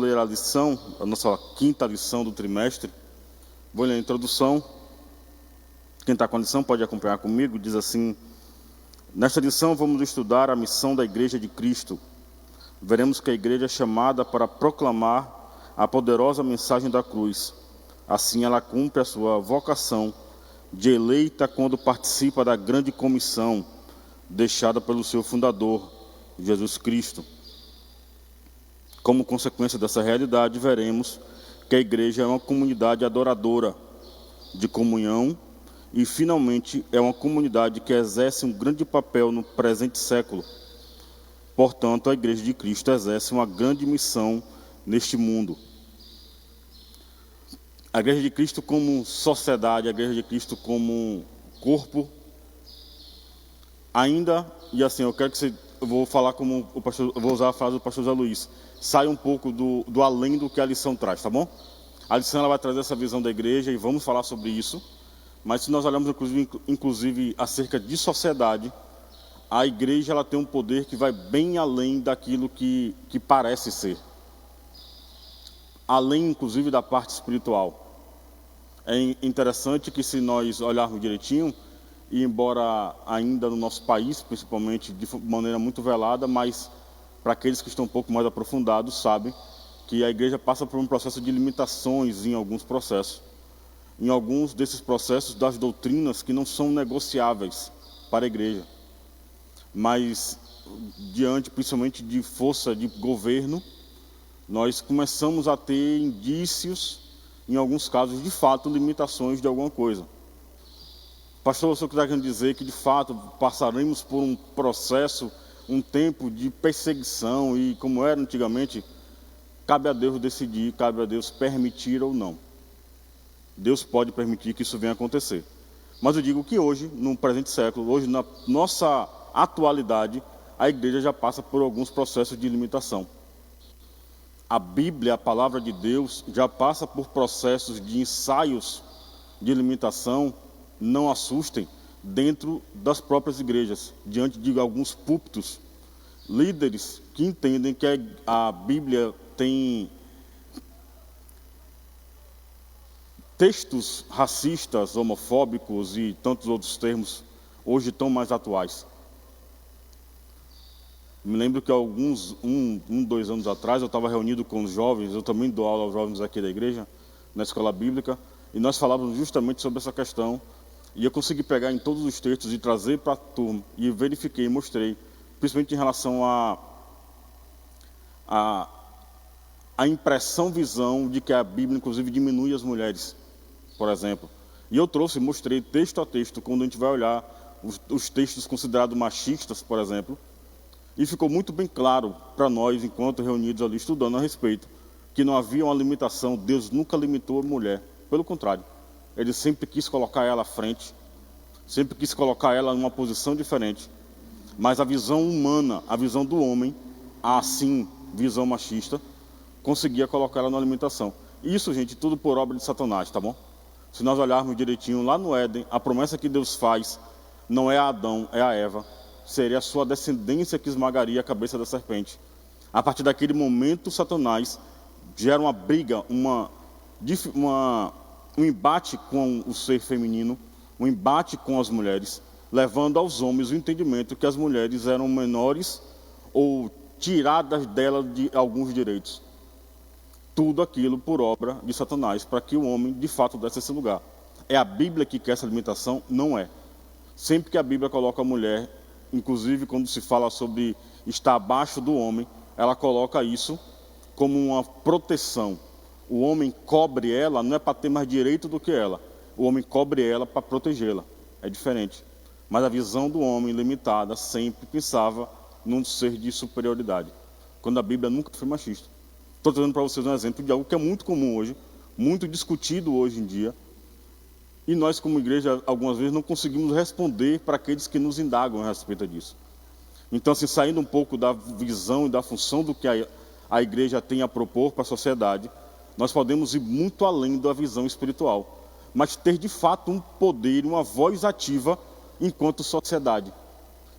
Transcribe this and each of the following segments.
ler a lição, a nossa quinta lição do trimestre. Vou ler a introdução. Quem está com a lição pode acompanhar comigo. Diz assim: nesta lição vamos estudar a missão da Igreja de Cristo. Veremos que a Igreja é chamada para proclamar a poderosa mensagem da cruz. Assim ela cumpre a sua vocação de eleita quando participa da grande comissão deixada pelo seu fundador, Jesus Cristo. Como consequência dessa realidade, veremos que a igreja é uma comunidade adoradora, de comunhão, e finalmente é uma comunidade que exerce um grande papel no presente século. Portanto, a Igreja de Cristo exerce uma grande missão neste mundo. A Igreja de Cristo como sociedade, a Igreja de Cristo como corpo, ainda, e assim, eu vou falar como o pastor, eu vou usar a frase do pastor José Luiz, sai um pouco do além do que a lição traz, tá bom? A lição ela vai trazer essa visão da igreja e vamos falar sobre isso, mas se nós olharmos inclusive acerca de sociedade, a igreja ela tem um poder que vai bem além daquilo que parece ser, além inclusive da parte espiritual. É interessante que se nós olharmos direitinho, e embora ainda no nosso país, principalmente de maneira muito velada, mas para aqueles que estão um pouco mais aprofundados, sabem que a igreja passa por um processo de limitações em alguns processos. Em alguns desses processos das doutrinas que não são negociáveis para a igreja. Mas, diante principalmente de força de governo, nós começamos a ter indícios, em alguns casos, de fato, limitações de alguma coisa. Pastor, eu só queria dizer que, de fato, passaremos por um processo, um tempo de perseguição e, como era antigamente, cabe a Deus decidir, cabe a Deus permitir ou não. Deus pode permitir que isso venha acontecer. Mas eu digo que hoje, no presente século, hoje na nossa atualidade, a igreja já passa por alguns processos de limitação. A Bíblia, a palavra de Deus, já passa por processos de ensaios de limitação. Não assustem, dentro das próprias igrejas, diante de alguns púlpitos, líderes que entendem que a Bíblia tem textos racistas, homofóbicos e tantos outros termos, hoje tão mais atuais. Me lembro que alguns, 2 anos atrás, eu estava reunido com os jovens, eu também dou aula aos jovens aqui da igreja, na escola bíblica, e nós falávamos justamente sobre essa questão. E eu consegui pegar em todos os textos e trazer para a turma, e verifiquei e mostrei, principalmente em relação à impressão, visão de que a Bíblia, inclusive, diminui as mulheres, por exemplo. E eu trouxe e mostrei texto a texto, quando a gente vai olhar os textos considerados machistas, por exemplo, e ficou muito bem claro para nós, enquanto reunidos ali estudando a respeito, que não havia uma limitação. Deus nunca limitou a mulher, pelo contrário. Ele sempre quis colocar ela à frente, sempre quis colocar ela numa posição diferente. Mas a visão humana, a visão do homem, assim, visão machista, conseguia colocar ela numa limitação. Isso, gente, tudo por obra de Satanás, tá bom? Se nós olharmos direitinho, lá no Éden, a promessa que Deus faz não é a Adão, é a Eva. Seria a sua descendência que esmagaria a cabeça da serpente. A partir daquele momento, Satanás gera uma briga, um embate com o ser feminino, um embate com as mulheres, levando aos homens o entendimento que as mulheres eram menores ou tiradas delas de alguns direitos. Tudo aquilo por obra de Satanás, para que o homem de fato desse esse lugar. É a Bíblia que quer essa limitação? Não é. Sempre que a Bíblia coloca a mulher, inclusive quando se fala sobre estar abaixo do homem, ela coloca isso como uma proteção. O homem cobre ela, não é para ter mais direito do que ela. O homem cobre ela para protegê-la. É diferente. Mas a visão do homem limitada sempre pensava num ser de superioridade. Quando a Bíblia nunca foi machista. Estou trazendo para vocês um exemplo de algo que é muito comum hoje, muito discutido hoje em dia. E nós, como igreja, algumas vezes não conseguimos responder para aqueles que nos indagam a respeito disso. Então, assim, saindo um pouco da visão e da função do que a igreja tem a propor para a sociedade, nós podemos ir muito além da visão espiritual, mas ter de fato um poder, uma voz ativa enquanto sociedade,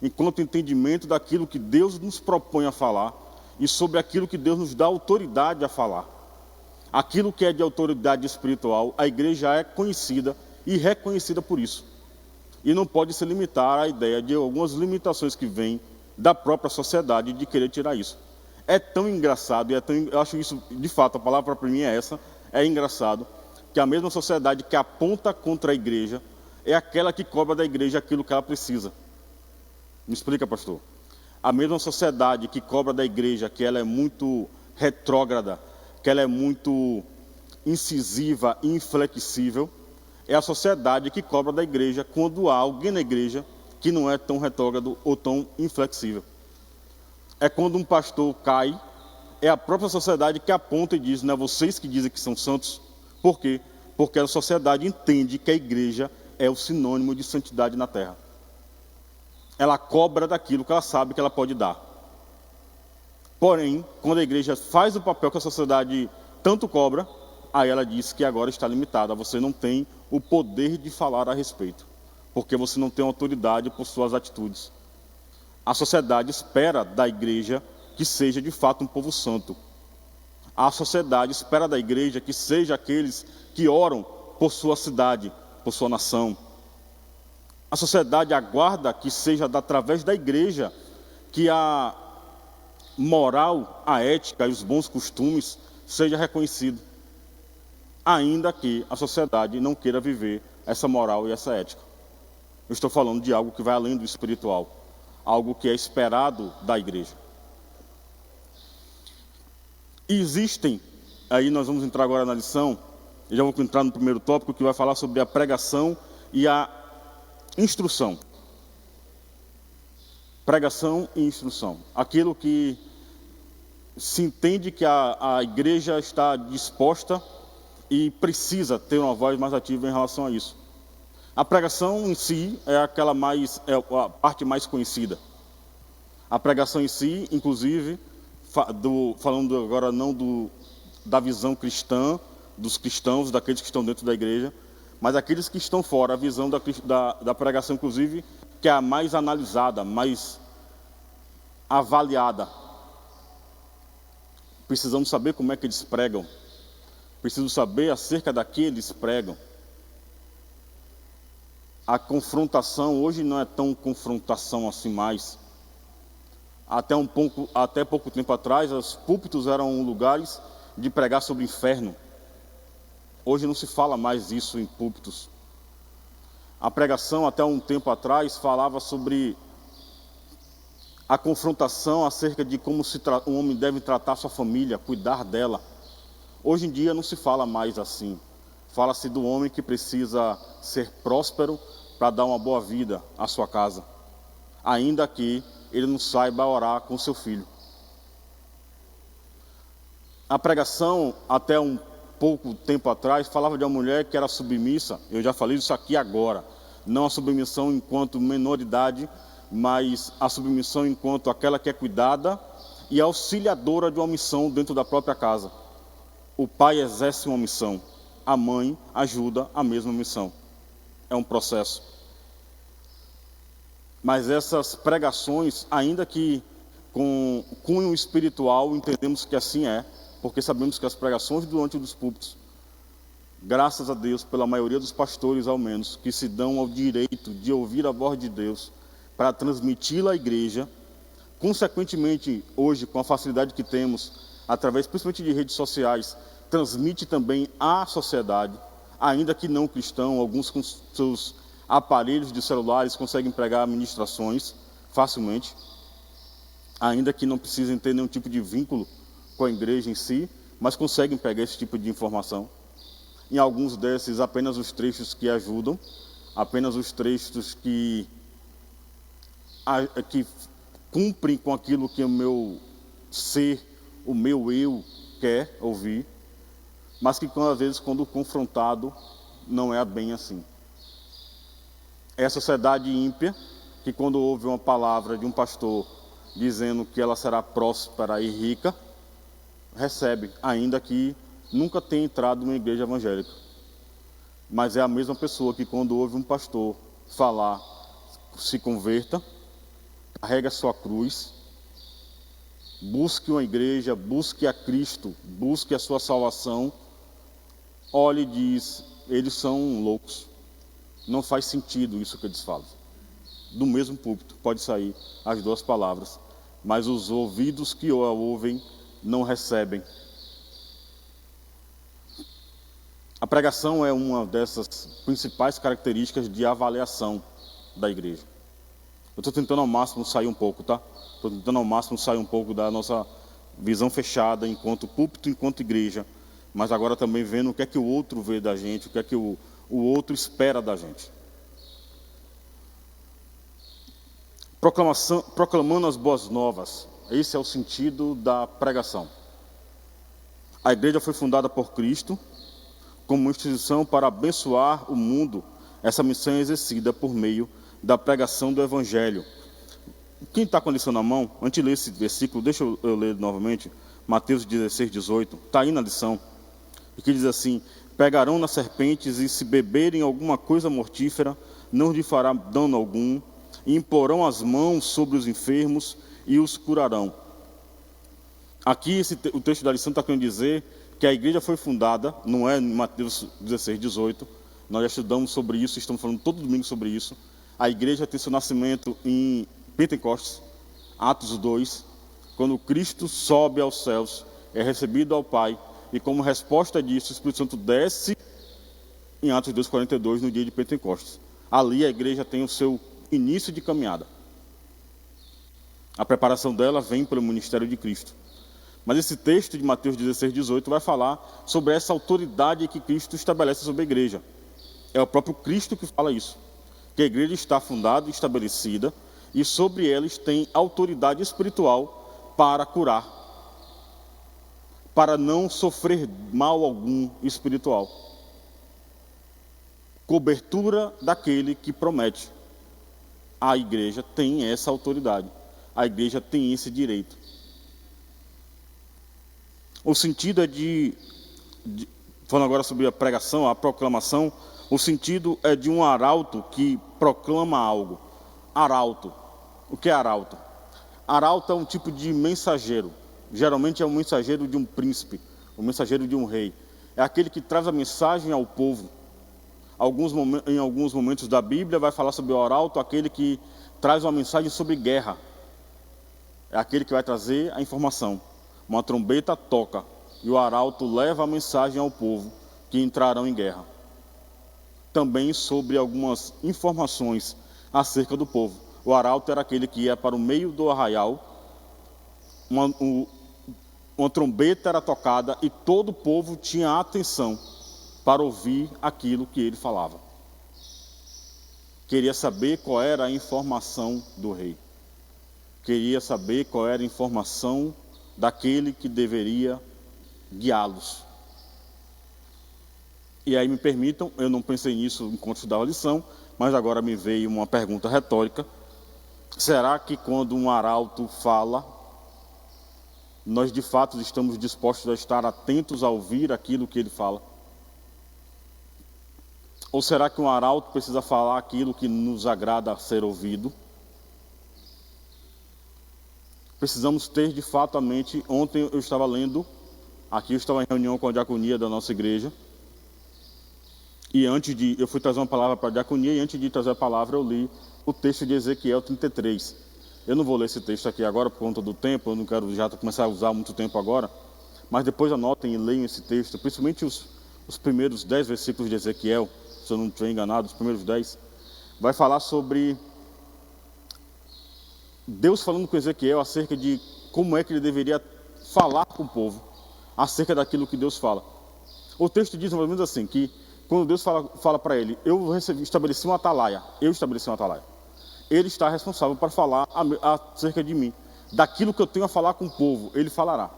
enquanto entendimento daquilo que Deus nos propõe a falar e sobre aquilo que Deus nos dá autoridade a falar. Aquilo que é de autoridade espiritual, a igreja é conhecida e reconhecida por isso. E não pode se limitar à ideia de algumas limitações que vêm da própria sociedade de querer tirar isso. É tão engraçado, eu acho isso, de fato, a palavra para mim é essa, é engraçado, que a mesma sociedade que aponta contra a igreja é aquela que cobra da igreja aquilo que ela precisa. Me explica, pastor. A mesma sociedade que cobra da igreja que ela é muito retrógrada, que ela é muito incisiva e inflexível, é a sociedade que cobra da igreja quando há alguém na igreja que não é tão retrógrado ou tão inflexível. É quando um pastor cai, é a própria sociedade que aponta e diz, não é vocês que dizem que são santos. Por quê? Porque a sociedade entende que a igreja é o sinônimo de santidade na terra. Ela cobra daquilo que ela sabe que ela pode dar. Porém, quando a igreja faz o papel que a sociedade tanto cobra, aí ela diz que agora está limitada. Você não tem o poder de falar a respeito, porque você não tem autoridade por suas atitudes. A sociedade espera da igreja que seja de fato um povo santo. A sociedade espera da igreja que seja aqueles que oram por sua cidade, por sua nação. A sociedade aguarda que seja através da igreja que a moral, a ética e os bons costumes seja reconhecido. Ainda que a sociedade não queira viver essa moral e essa ética. Eu estou falando de algo que vai além do espiritual, algo que é esperado da igreja. E existem, aí nós vamos entrar agora na lição, eu já vou entrar no primeiro tópico que vai falar sobre a pregação e a instrução. Pregação e instrução. Aquilo que se entende que a igreja está disposta e precisa ter uma voz mais ativa em relação a isso. A pregação em si é a parte mais conhecida. A pregação em si, inclusive, falando agora não da visão cristã, dos cristãos, daqueles que estão dentro da igreja, mas aqueles que estão fora, a visão da pregação, inclusive, que é a mais analisada, mais avaliada. Precisamos saber como é que eles pregam. Precisamos saber acerca daquilo que eles pregam. A confrontação hoje não é tão confrontação assim mais. Até pouco tempo atrás, os púlpitos eram lugares de pregar sobre o inferno. Hoje não se fala mais isso em púlpitos. A pregação, até um tempo atrás, falava sobre a confrontação acerca de como um homem deve tratar sua família, cuidar dela. Hoje em dia não se fala mais assim. Fala-se do homem que precisa ser próspero para dar uma boa vida à sua casa, ainda que ele não saiba orar com seu filho. A pregação, até um pouco tempo atrás, falava de uma mulher que era submissa. Eu já falei isso aqui agora. Não a submissão enquanto menoridade, mas a submissão enquanto aquela que é cuidada e auxiliadora de uma missão dentro da própria casa. O pai exerce uma missão, a mãe ajuda a mesma missão. É um processo. Mas essas pregações, ainda que com cunho espiritual, entendemos que assim é, porque sabemos que as pregações durante os púlpitos, graças a Deus, pela maioria dos pastores ao menos, que se dão ao direito de ouvir a voz de Deus para transmiti-la à igreja, consequentemente, hoje, com a facilidade que temos, através principalmente de redes sociais, transmite também à sociedade, ainda que não cristão, alguns com seus aparelhos de celulares conseguem pregar ministrações facilmente, ainda que não precisem ter nenhum tipo de vínculo com a igreja em si, mas conseguem pegar esse tipo de informação. Em alguns desses, apenas os trechos que ajudam, apenas os trechos que cumprem com aquilo que o meu ser, o meu eu quer ouvir, mas que às vezes, quando confrontado, não é bem assim. É a sociedade ímpia que, quando ouve uma palavra de um pastor dizendo que ela será próspera e rica, recebe, ainda que nunca tenha entrado numa igreja evangélica. Mas é a mesma pessoa que, quando ouve um pastor falar, se converta, carrega sua cruz, busque uma igreja, busque a Cristo, busque a sua salvação, olhe e diz, eles são loucos. Não faz sentido isso que eles falam. Do mesmo púlpito pode sair as duas palavras, mas os ouvidos que o ouvem não recebem. A pregação é uma dessas principais características de avaliação da igreja. Eu estou tentando ao máximo sair um pouco, tá? Estou tentando ao máximo sair um pouco da nossa visão fechada enquanto púlpito, enquanto igreja, mas agora também vendo o que é que o outro vê da gente, o que é que o outro espera da gente. Proclamando as boas novas. Esse é o sentido da pregação. A igreja foi fundada por Cristo como uma instituição para abençoar o mundo. Essa missão é exercida por meio da pregação do Evangelho. Quem está com a lição na mão, antes de ler esse versículo, deixa eu ler novamente, Mateus 16, 18, está aí na lição, e que diz assim, pegarão nas serpentes e se beberem alguma coisa mortífera, não lhe fará dano algum, e imporão as mãos sobre os enfermos e os curarão. Aqui o texto da lição está querendo dizer que a igreja foi fundada, não é em Mateus 16, 18, nós já estudamos sobre isso, estamos falando todo domingo sobre isso. A igreja tem seu nascimento em Pentecostes, Atos 2, quando Cristo sobe aos céus, é recebido ao Pai, e como resposta disso, o Espírito Santo desce em Atos 2:42, no dia de Pentecostes. Ali a igreja tem o seu início de caminhada. A preparação dela vem pelo ministério de Cristo. Mas esse texto de Mateus 16, 18 vai falar sobre essa autoridade que Cristo estabelece sobre a igreja. É o próprio Cristo que fala isso. Que a igreja está fundada, estabelecida, e sobre eles tem autoridade espiritual para curar, para não sofrer mal algum espiritual. Cobertura daquele que promete. A igreja tem essa autoridade, a igreja tem esse direito. O sentido é falando agora sobre a pregação, a proclamação, o sentido é de um arauto que proclama algo. Arauto. O que é arauto? Arauto é um tipo de mensageiro. Geralmente é um mensageiro de um príncipe, um mensageiro de um rei. É aquele que traz a mensagem ao povo. Em alguns momentos da Bíblia vai falar sobre o arauto, aquele que traz uma mensagem sobre guerra. É aquele que vai trazer a informação. Uma trombeta toca e o arauto leva a mensagem ao povo que entrarão em guerra. Também sobre algumas informações acerca do povo. O arauto era aquele que ia para o meio do arraial, uma trombeta era tocada e todo o povo tinha atenção para ouvir aquilo que ele falava. Queria saber qual era a informação do rei. Queria saber qual era a informação daquele que deveria guiá-los. E aí me permitam, eu não pensei nisso enquanto estudava a lição, mas agora me veio uma pergunta retórica. Será que quando um arauto fala, nós de fato estamos dispostos a estar atentos a ouvir aquilo que ele fala? Ou será que um arauto precisa falar aquilo que nos agrada ser ouvido? Precisamos ter de fato a mente. Ontem eu estava lendo, aqui eu estava em reunião com a diaconia da nossa igreja, e eu fui trazer uma palavra para a diaconia, e antes de trazer a palavra eu li o texto de Ezequiel 33. Eu não vou ler esse texto aqui agora por conta do tempo, eu não quero já começar a usar muito tempo agora, mas depois anotem e leiam esse texto, principalmente os primeiros 10 versículos de Ezequiel, se eu não estiver enganado, os primeiros 10, vai falar sobre Deus falando com Ezequiel acerca de como é que ele deveria falar com o povo, acerca daquilo que Deus fala. O texto diz mais ou menos assim, que quando Deus fala para ele, eu estabeleci uma atalaia, ele está responsável para falar acerca de mim, daquilo que eu tenho a falar com o povo, ele falará.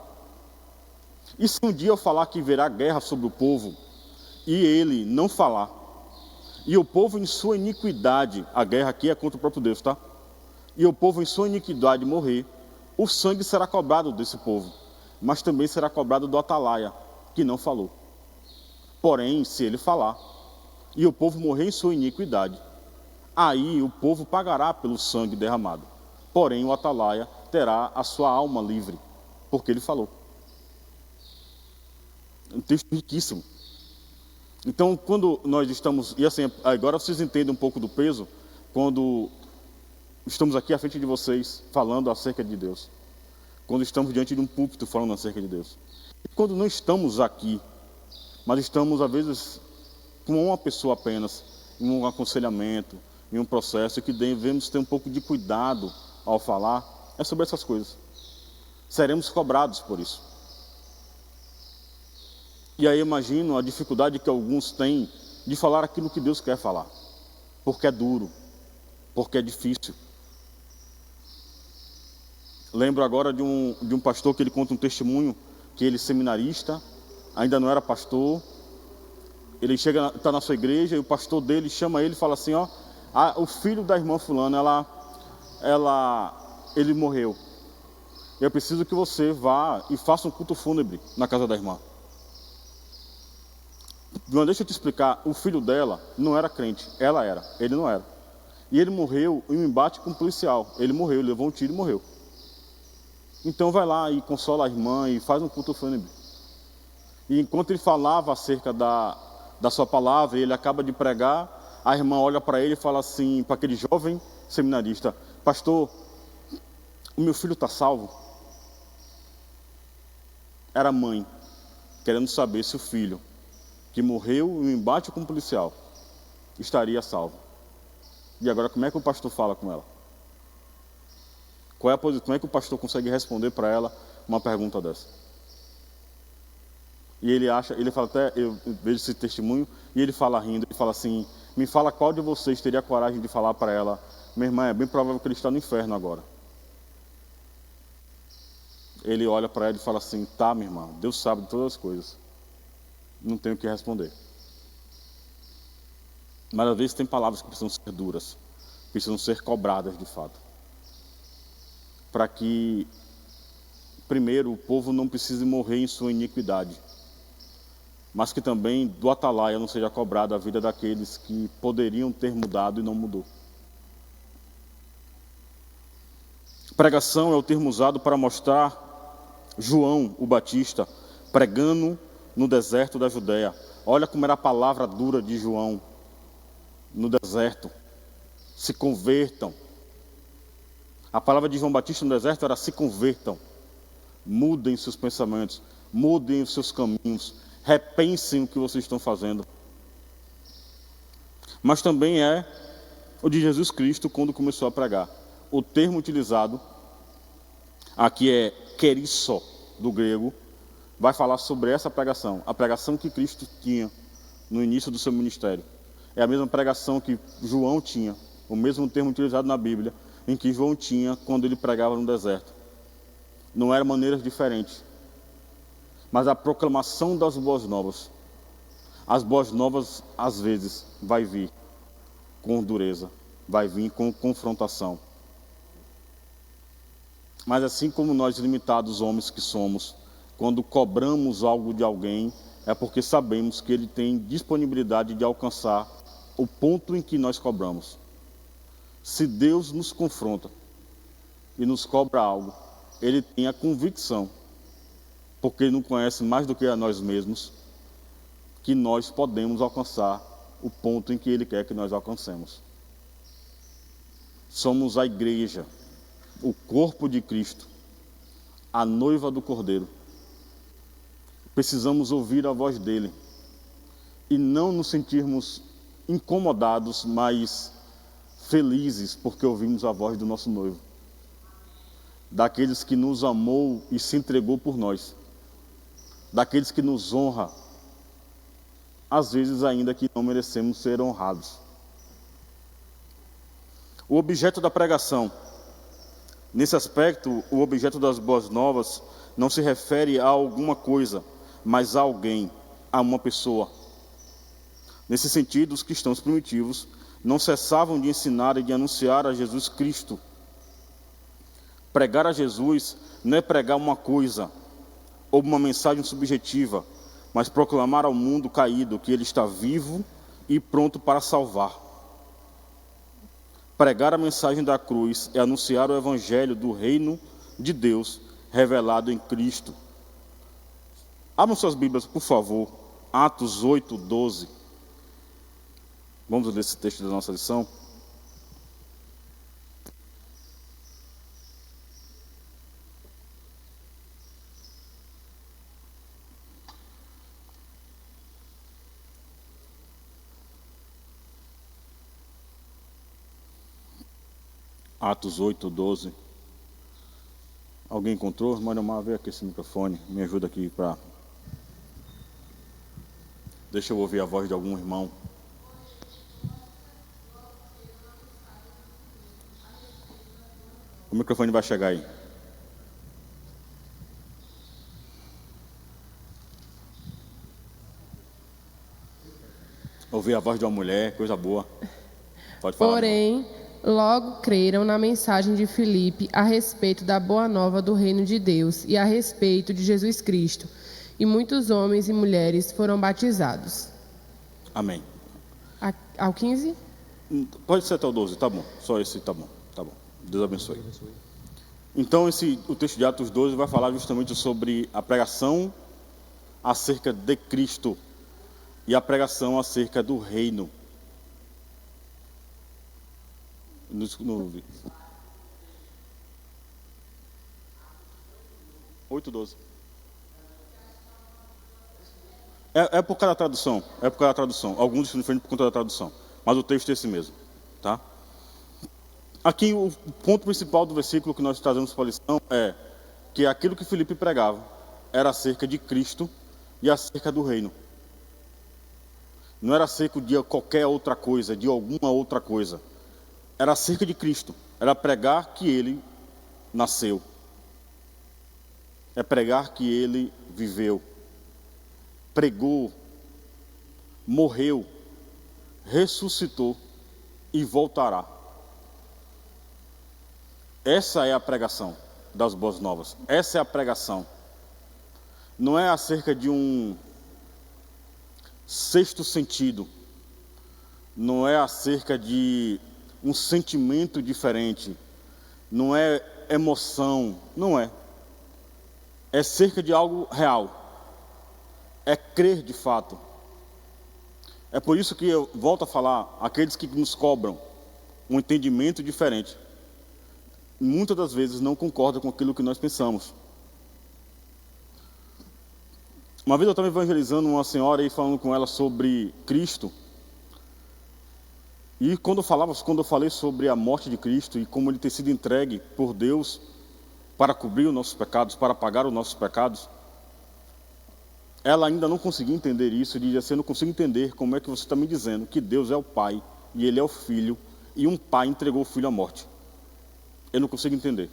E se um dia eu falar que haverá guerra sobre o povo, e ele não falar, e o povo em sua iniquidade, a guerra aqui é contra o próprio Deus, tá? E o povo em sua iniquidade morrer, o sangue será cobrado desse povo, mas também será cobrado do atalaia, que não falou. Porém, se ele falar, e o povo morrer em sua iniquidade, aí o povo pagará pelo sangue derramado. Porém, o atalaia terá a sua alma livre. porque ele falou. Um texto riquíssimo. Então, quando nós estamos... E assim, agora vocês entendem um pouco do peso quando estamos aqui à frente de vocês falando acerca de Deus. Quando estamos diante de um púlpito falando acerca de Deus. E quando não estamos aqui, mas estamos, às vezes, com uma pessoa apenas, em um aconselhamento, em um processo, que devemos ter um pouco de cuidado ao falar, é sobre essas coisas. Seremos cobrados por isso. E aí imagino a dificuldade que alguns têm de falar aquilo que Deus quer falar. Porque é duro, porque é difícil. Lembro agora de um pastor que ele conta um testemunho, que ele seminarista, ainda não era pastor. Ele está na sua igreja e o pastor dele chama ele e fala assim, ó, o filho da irmã fulana, ele morreu. Eu preciso que você vá e faça um culto fúnebre na casa da irmã. Mas deixa eu te explicar, o filho dela não era crente, ela era, ele não era. E ele morreu em um embate com um policial. Ele morreu, ele levou um tiro e morreu. Então vai lá e consola a irmã e faz um culto fúnebre. E enquanto ele falava acerca da sua palavra, ele acaba de pregar, a irmã olha para ele e fala assim, para aquele jovem seminarista, pastor, o meu filho está salvo? Era a mãe, querendo saber se o filho, que morreu em um embate com um policial, estaria salvo. E agora como é que o pastor fala com ela? Qual é a posição? Como é que o pastor consegue responder para ela uma pergunta dessa? E ele fala até, eu vejo esse testemunho, e ele fala rindo, ele fala assim, me fala qual de vocês teria coragem de falar para ela, minha irmã, é bem provável que ele está no inferno agora. Ele olha para ela e fala assim, tá, minha irmã, Deus sabe de todas as coisas. Não tenho o que responder. Mas às vezes tem palavras que precisam ser duras, precisam ser cobradas de fato. Para que, primeiro, o povo não precise morrer em sua iniquidade, mas que também do atalaia não seja cobrada a vida daqueles que poderiam ter mudado e não mudou. Pregação é o termo usado para mostrar João o Batista pregando no deserto da Judéia. Olha como era a palavra dura de João no deserto. Se convertam. A palavra de João Batista no deserto era se convertam. Mudem seus pensamentos, mudem os seus caminhos, repensem o que vocês estão fazendo. Mas também é o de Jesus Cristo quando começou a pregar. O termo utilizado aqui é kerisso, do grego, vai falar sobre essa pregação, a pregação que Cristo tinha no início do seu ministério. É a mesma pregação que João tinha, o mesmo termo utilizado na Bíblia, em que João tinha quando ele pregava no deserto. Não eram maneiras diferentes, mas a proclamação das boas novas. As boas novas, às vezes, vai vir com dureza, vai vir com confrontação. Mas assim como nós, limitados homens que somos, quando cobramos algo de alguém, é porque sabemos que ele tem disponibilidade de alcançar o ponto em que nós cobramos. Se Deus nos confronta e nos cobra algo, ele tem a convicção, porque ele não conhece mais do que a nós mesmos, que nós podemos alcançar o ponto em que ele quer que nós alcancemos. Somos a igreja, o corpo de Cristo, a noiva do Cordeiro. Precisamos ouvir a voz dele e não nos sentirmos incomodados, mas felizes porque ouvimos a voz do nosso noivo, daqueles que nos amou e se entregou por nós, daqueles que nos honra, às vezes ainda que não merecemos ser honrados. O objeto da pregação. Nesse aspecto, o objeto das boas novas não se refere a alguma coisa, mas a alguém, a uma pessoa. Nesse sentido, os cristãos primitivos não cessavam de ensinar e de anunciar a Jesus Cristo. Pregar a Jesus não é pregar uma coisa ou uma mensagem subjetiva, mas proclamar ao mundo caído que ele está vivo e pronto para salvar. Pregar a mensagem da cruz é anunciar o evangelho do reino de Deus revelado em Cristo. Abram suas Bíblias, por favor, Atos 8, 12. Vamos ler esse texto da nossa lição. Atos 8, 12. Alguém encontrou? Manda uma vez aqui esse microfone. Me ajuda aqui para... Deixa eu ouvir a voz de algum irmão. O microfone vai chegar aí. Ouvir a voz de uma mulher, coisa boa. Pode falar. Porém, logo creram na mensagem de Filipe a respeito da boa nova do reino de Deus e a respeito de Jesus Cristo. E muitos homens e mulheres foram batizados. Amém. Ao 15? Pode ser até o 12, tá bom. Só esse, tá bom. Tá bom. Deus abençoe. Então, o texto de Atos 12 vai falar justamente sobre a pregação acerca de Cristo e a pregação acerca do reino. No 8:12. É por causa da tradução. É por causa da tradução. Alguns estão diferentes por conta da tradução. Mas o texto é esse mesmo. Tá? Aqui o ponto principal do versículo que nós trazemos para a lição é que aquilo que Filipe pregava era acerca de Cristo e acerca do reino. Não era acerca de qualquer outra coisa, de alguma outra coisa. Era acerca de Cristo. Era pregar que Ele nasceu. É pregar que Ele viveu. Pregou. Morreu. Ressuscitou. E voltará. Essa é a pregação das boas novas. Essa é a pregação. Não é acerca de um sexto sentido. Não é acerca de um sentimento diferente. Não é emoção. Não é. É acerca de algo real. É crer de fato. É por isso que eu volto a falar, aqueles que nos cobram um entendimento diferente, muitas das vezes não concordam com aquilo que nós pensamos. Uma vez eu estava evangelizando uma senhora e falando com ela sobre Cristo. E quando eu falei sobre a morte de Cristo e como ele ter sido entregue por Deus para cobrir os nossos pecados, para pagar os nossos pecados, ela ainda não conseguia entender isso. E dizia assim: eu não consigo entender como é que você está me dizendo que Deus é o Pai e Ele é o Filho, e um pai entregou o filho à morte. Eu não consigo entender.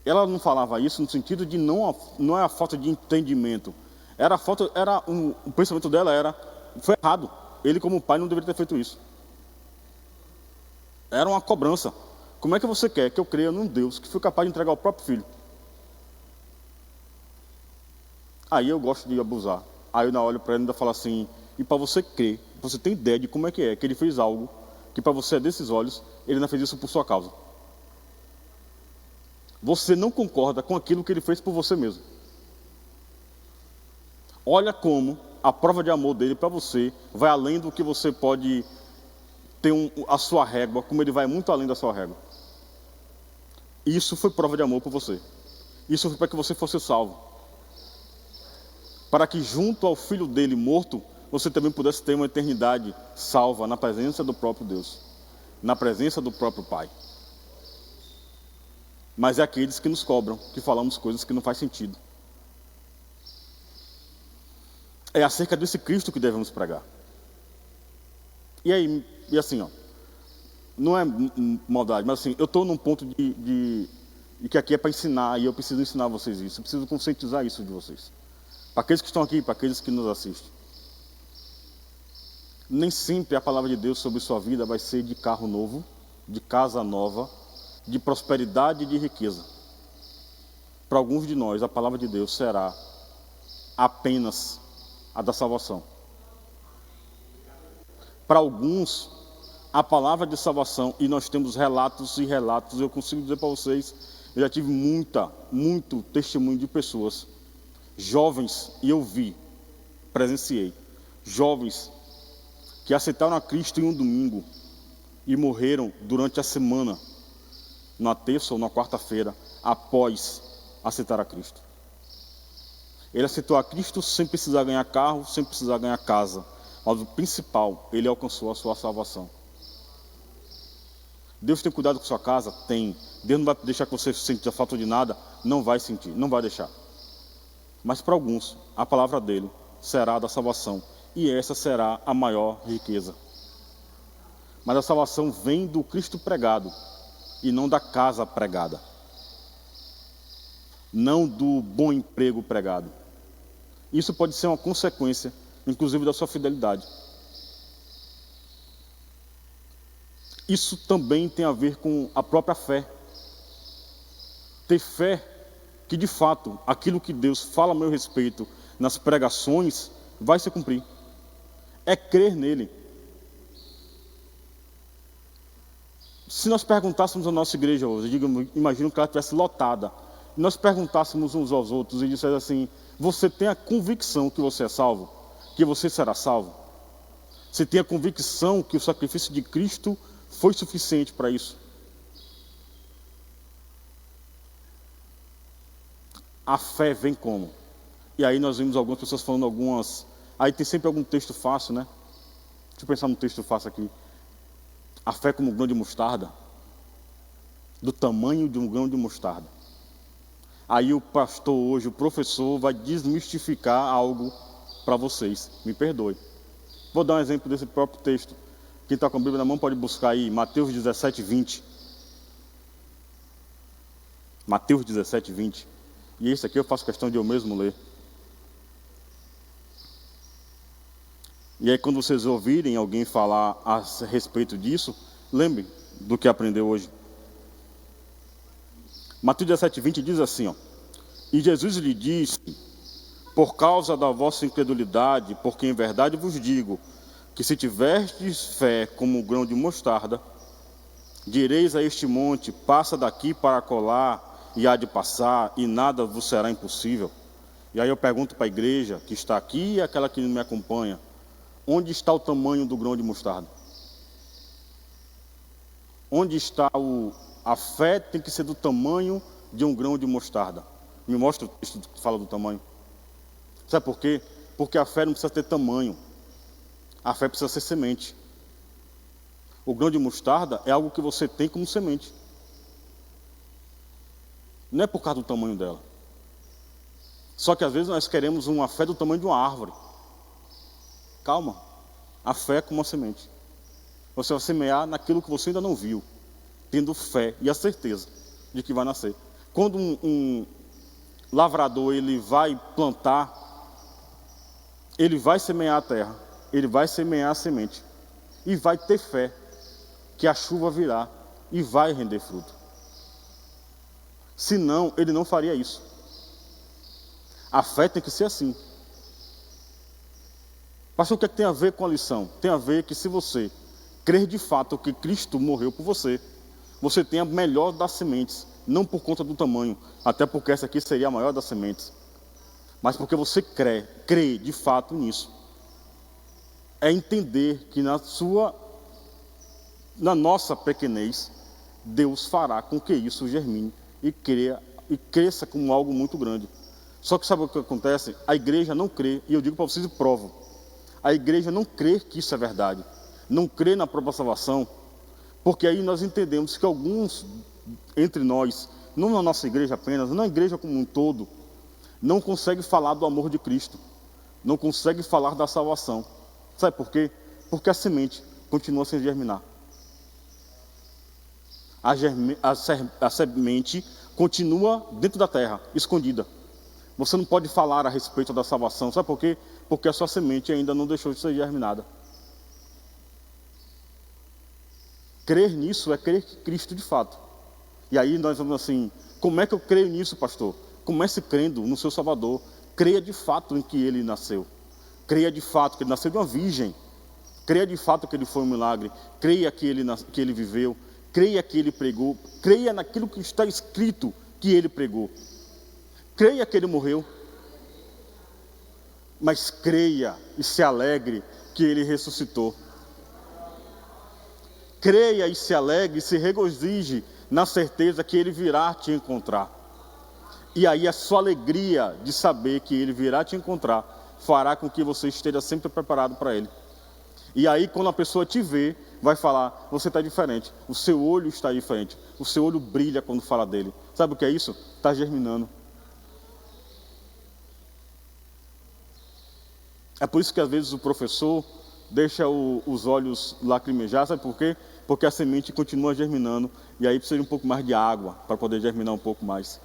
Ela não falava isso no sentido de não é a falta de entendimento. O pensamento dela foi errado. Ele como pai não deveria ter feito isso. Era uma cobrança. Como é que você quer que eu creia num Deus que foi capaz de entregar o próprio filho? Aí eu gosto de abusar. Aí eu olho para ela e ainda falo assim: e para você crer, você tem ideia de como é que ele fez algo que para você é desses olhos, ele não fez isso por sua causa. Você não concorda com aquilo que ele fez por você mesmo. Olha como a prova de amor dele para você vai além do que você pode ter a sua régua, como ele vai muito além da sua régua. Isso foi prova de amor por você. Isso foi para que você fosse salvo. Para que junto ao filho dele morto, você também pudesse ter uma eternidade salva na presença do próprio Deus, na presença do próprio Pai. Mas é aqueles que nos cobram, que falamos coisas que não faz sentido. É acerca desse Cristo que devemos pregar. E assim, não é maldade, mas assim, eu estou num ponto de que aqui é para ensinar, e eu preciso ensinar vocês isso, eu preciso conscientizar isso de vocês. Para aqueles que estão aqui, para aqueles que nos assistem. Nem sempre a palavra de Deus sobre sua vida vai ser de carro novo, de casa nova, de prosperidade e de riqueza. Para alguns de nós, a palavra de Deus será apenas a da salvação. Para alguns, a palavra de salvação, e nós temos relatos e relatos, eu consigo dizer para vocês, eu já tive muito testemunho de pessoas, jovens, e eu presenciei, jovens que aceitaram a Cristo em um domingo e morreram durante a semana, na terça ou na quarta-feira, após aceitar a Cristo. Ele aceitou a Cristo sem precisar ganhar carro, sem precisar ganhar casa, mas o principal, ele alcançou a sua salvação. Deus tem cuidado com sua casa? Tem. Deus não vai deixar que você sinta falta de nada? Não vai sentir, não vai deixar. Mas para alguns, a palavra dele será da salvação, e essa será a maior riqueza. Mas a salvação vem do Cristo pregado, e não da casa pregada. Não do bom emprego pregado. Isso pode ser uma consequência, inclusive, da sua fidelidade. Isso também tem a ver com a própria fé. Ter fé que, de fato, aquilo que Deus fala a meu respeito nas pregações vai se cumprir. É crer nele. Se nós perguntássemos à nossa igreja hoje, imagino que ela estivesse lotada, e nós perguntássemos uns aos outros e dissessem assim: você tem a convicção que você é salvo? Que você será salvo? Você tem a convicção que o sacrifício de Cristo foi suficiente para isso? A fé vem como? E aí nós vimos algumas pessoas falando algumas... Aí tem sempre algum texto fácil, né? Deixa eu pensar num texto fácil aqui. A fé como um grão de mostarda. Do tamanho de um grão de mostarda. Aí o pastor hoje, o professor, vai desmistificar algo para vocês. Me perdoe. Vou dar um exemplo desse próprio texto. Quem está com a Bíblia na mão pode buscar aí Mateus 17, 20. Mateus 17, 20. E esse aqui eu faço questão de eu mesmo ler. E aí quando vocês ouvirem alguém falar a respeito disso, lembrem do que aprendeu hoje. Mateus 17, 20 diz assim, ó: e Jesus lhe disse: por causa da vossa incredulidade, porque em verdade vos digo, que se tiverdes fé como um grão de mostarda, direis a este monte: passa daqui para acolá, e há de passar, e nada vos será impossível. E aí eu pergunto para a igreja que está aqui e aquela que me acompanha: onde está o tamanho do grão de mostarda? Onde está a fé? Tem que ser do tamanho de um grão de mostarda. Me mostra o texto que fala do tamanho. Sabe por quê? Porque a fé não precisa ter tamanho. A fé precisa ser semente. O grão de mostarda é algo que você tem como semente. Não é por causa do tamanho dela. Só que às vezes nós queremos uma fé do tamanho de uma árvore. Calma. A fé é como uma semente. Você vai semear naquilo que você ainda não viu, tendo fé e a certeza de que vai nascer. Quando um lavrador ele vai plantar, ele vai semear a terra, ele vai semear a semente e vai ter fé que a chuva virá e vai render fruto. Senão, ele não faria isso. A fé tem que ser assim. Pastor, o que é que tem a ver com a lição? Tem a ver que se você crer de fato que Cristo morreu por você, você tem a melhor das sementes. Não por conta do tamanho, até porque essa aqui seria a maior das sementes, mas porque você crê de fato nisso. É entender que na nossa pequenez, Deus fará com que isso germine e cresça como algo muito grande. Só que sabe o que acontece? A igreja não crê, e eu digo para vocês e provo. A igreja não crê que isso é verdade, não crê na própria salvação, porque aí nós entendemos que alguns entre nós, não na nossa igreja apenas, na igreja como um todo, não consegue falar do amor de Cristo, não consegue falar da salvação. Sabe por quê? Porque a semente continua sem germinar. A semente continua dentro da terra, escondida. Você não pode falar a respeito da salvação. Sabe por quê? Porque a sua semente ainda não deixou de ser germinada. Crer nisso é crer que Cristo de fato. E aí nós vamos assim: como é que eu creio nisso, pastor? Comece crendo no seu Salvador. Creia de fato em que ele nasceu. Creia de fato que ele nasceu de uma virgem. Creia de fato que ele foi um milagre. Creia que ele viveu. Creia que ele pregou. Creia naquilo que está escrito que ele pregou. Creia que ele morreu, mas creia e se alegre que ele ressuscitou. Creia e se alegre e se regozije na certeza que ele virá te encontrar. E aí a sua alegria de saber que ele virá te encontrar fará com que você esteja sempre preparado para ele. E aí quando a pessoa te vê, vai falar, você está diferente, o seu olho está diferente, o seu olho brilha quando fala dele. Sabe o que é isso? Está germinando. É por isso que às vezes o professor deixa os olhos lacrimejar, sabe por quê? Porque a semente continua germinando e aí precisa de um pouco mais de água para poder germinar um pouco mais.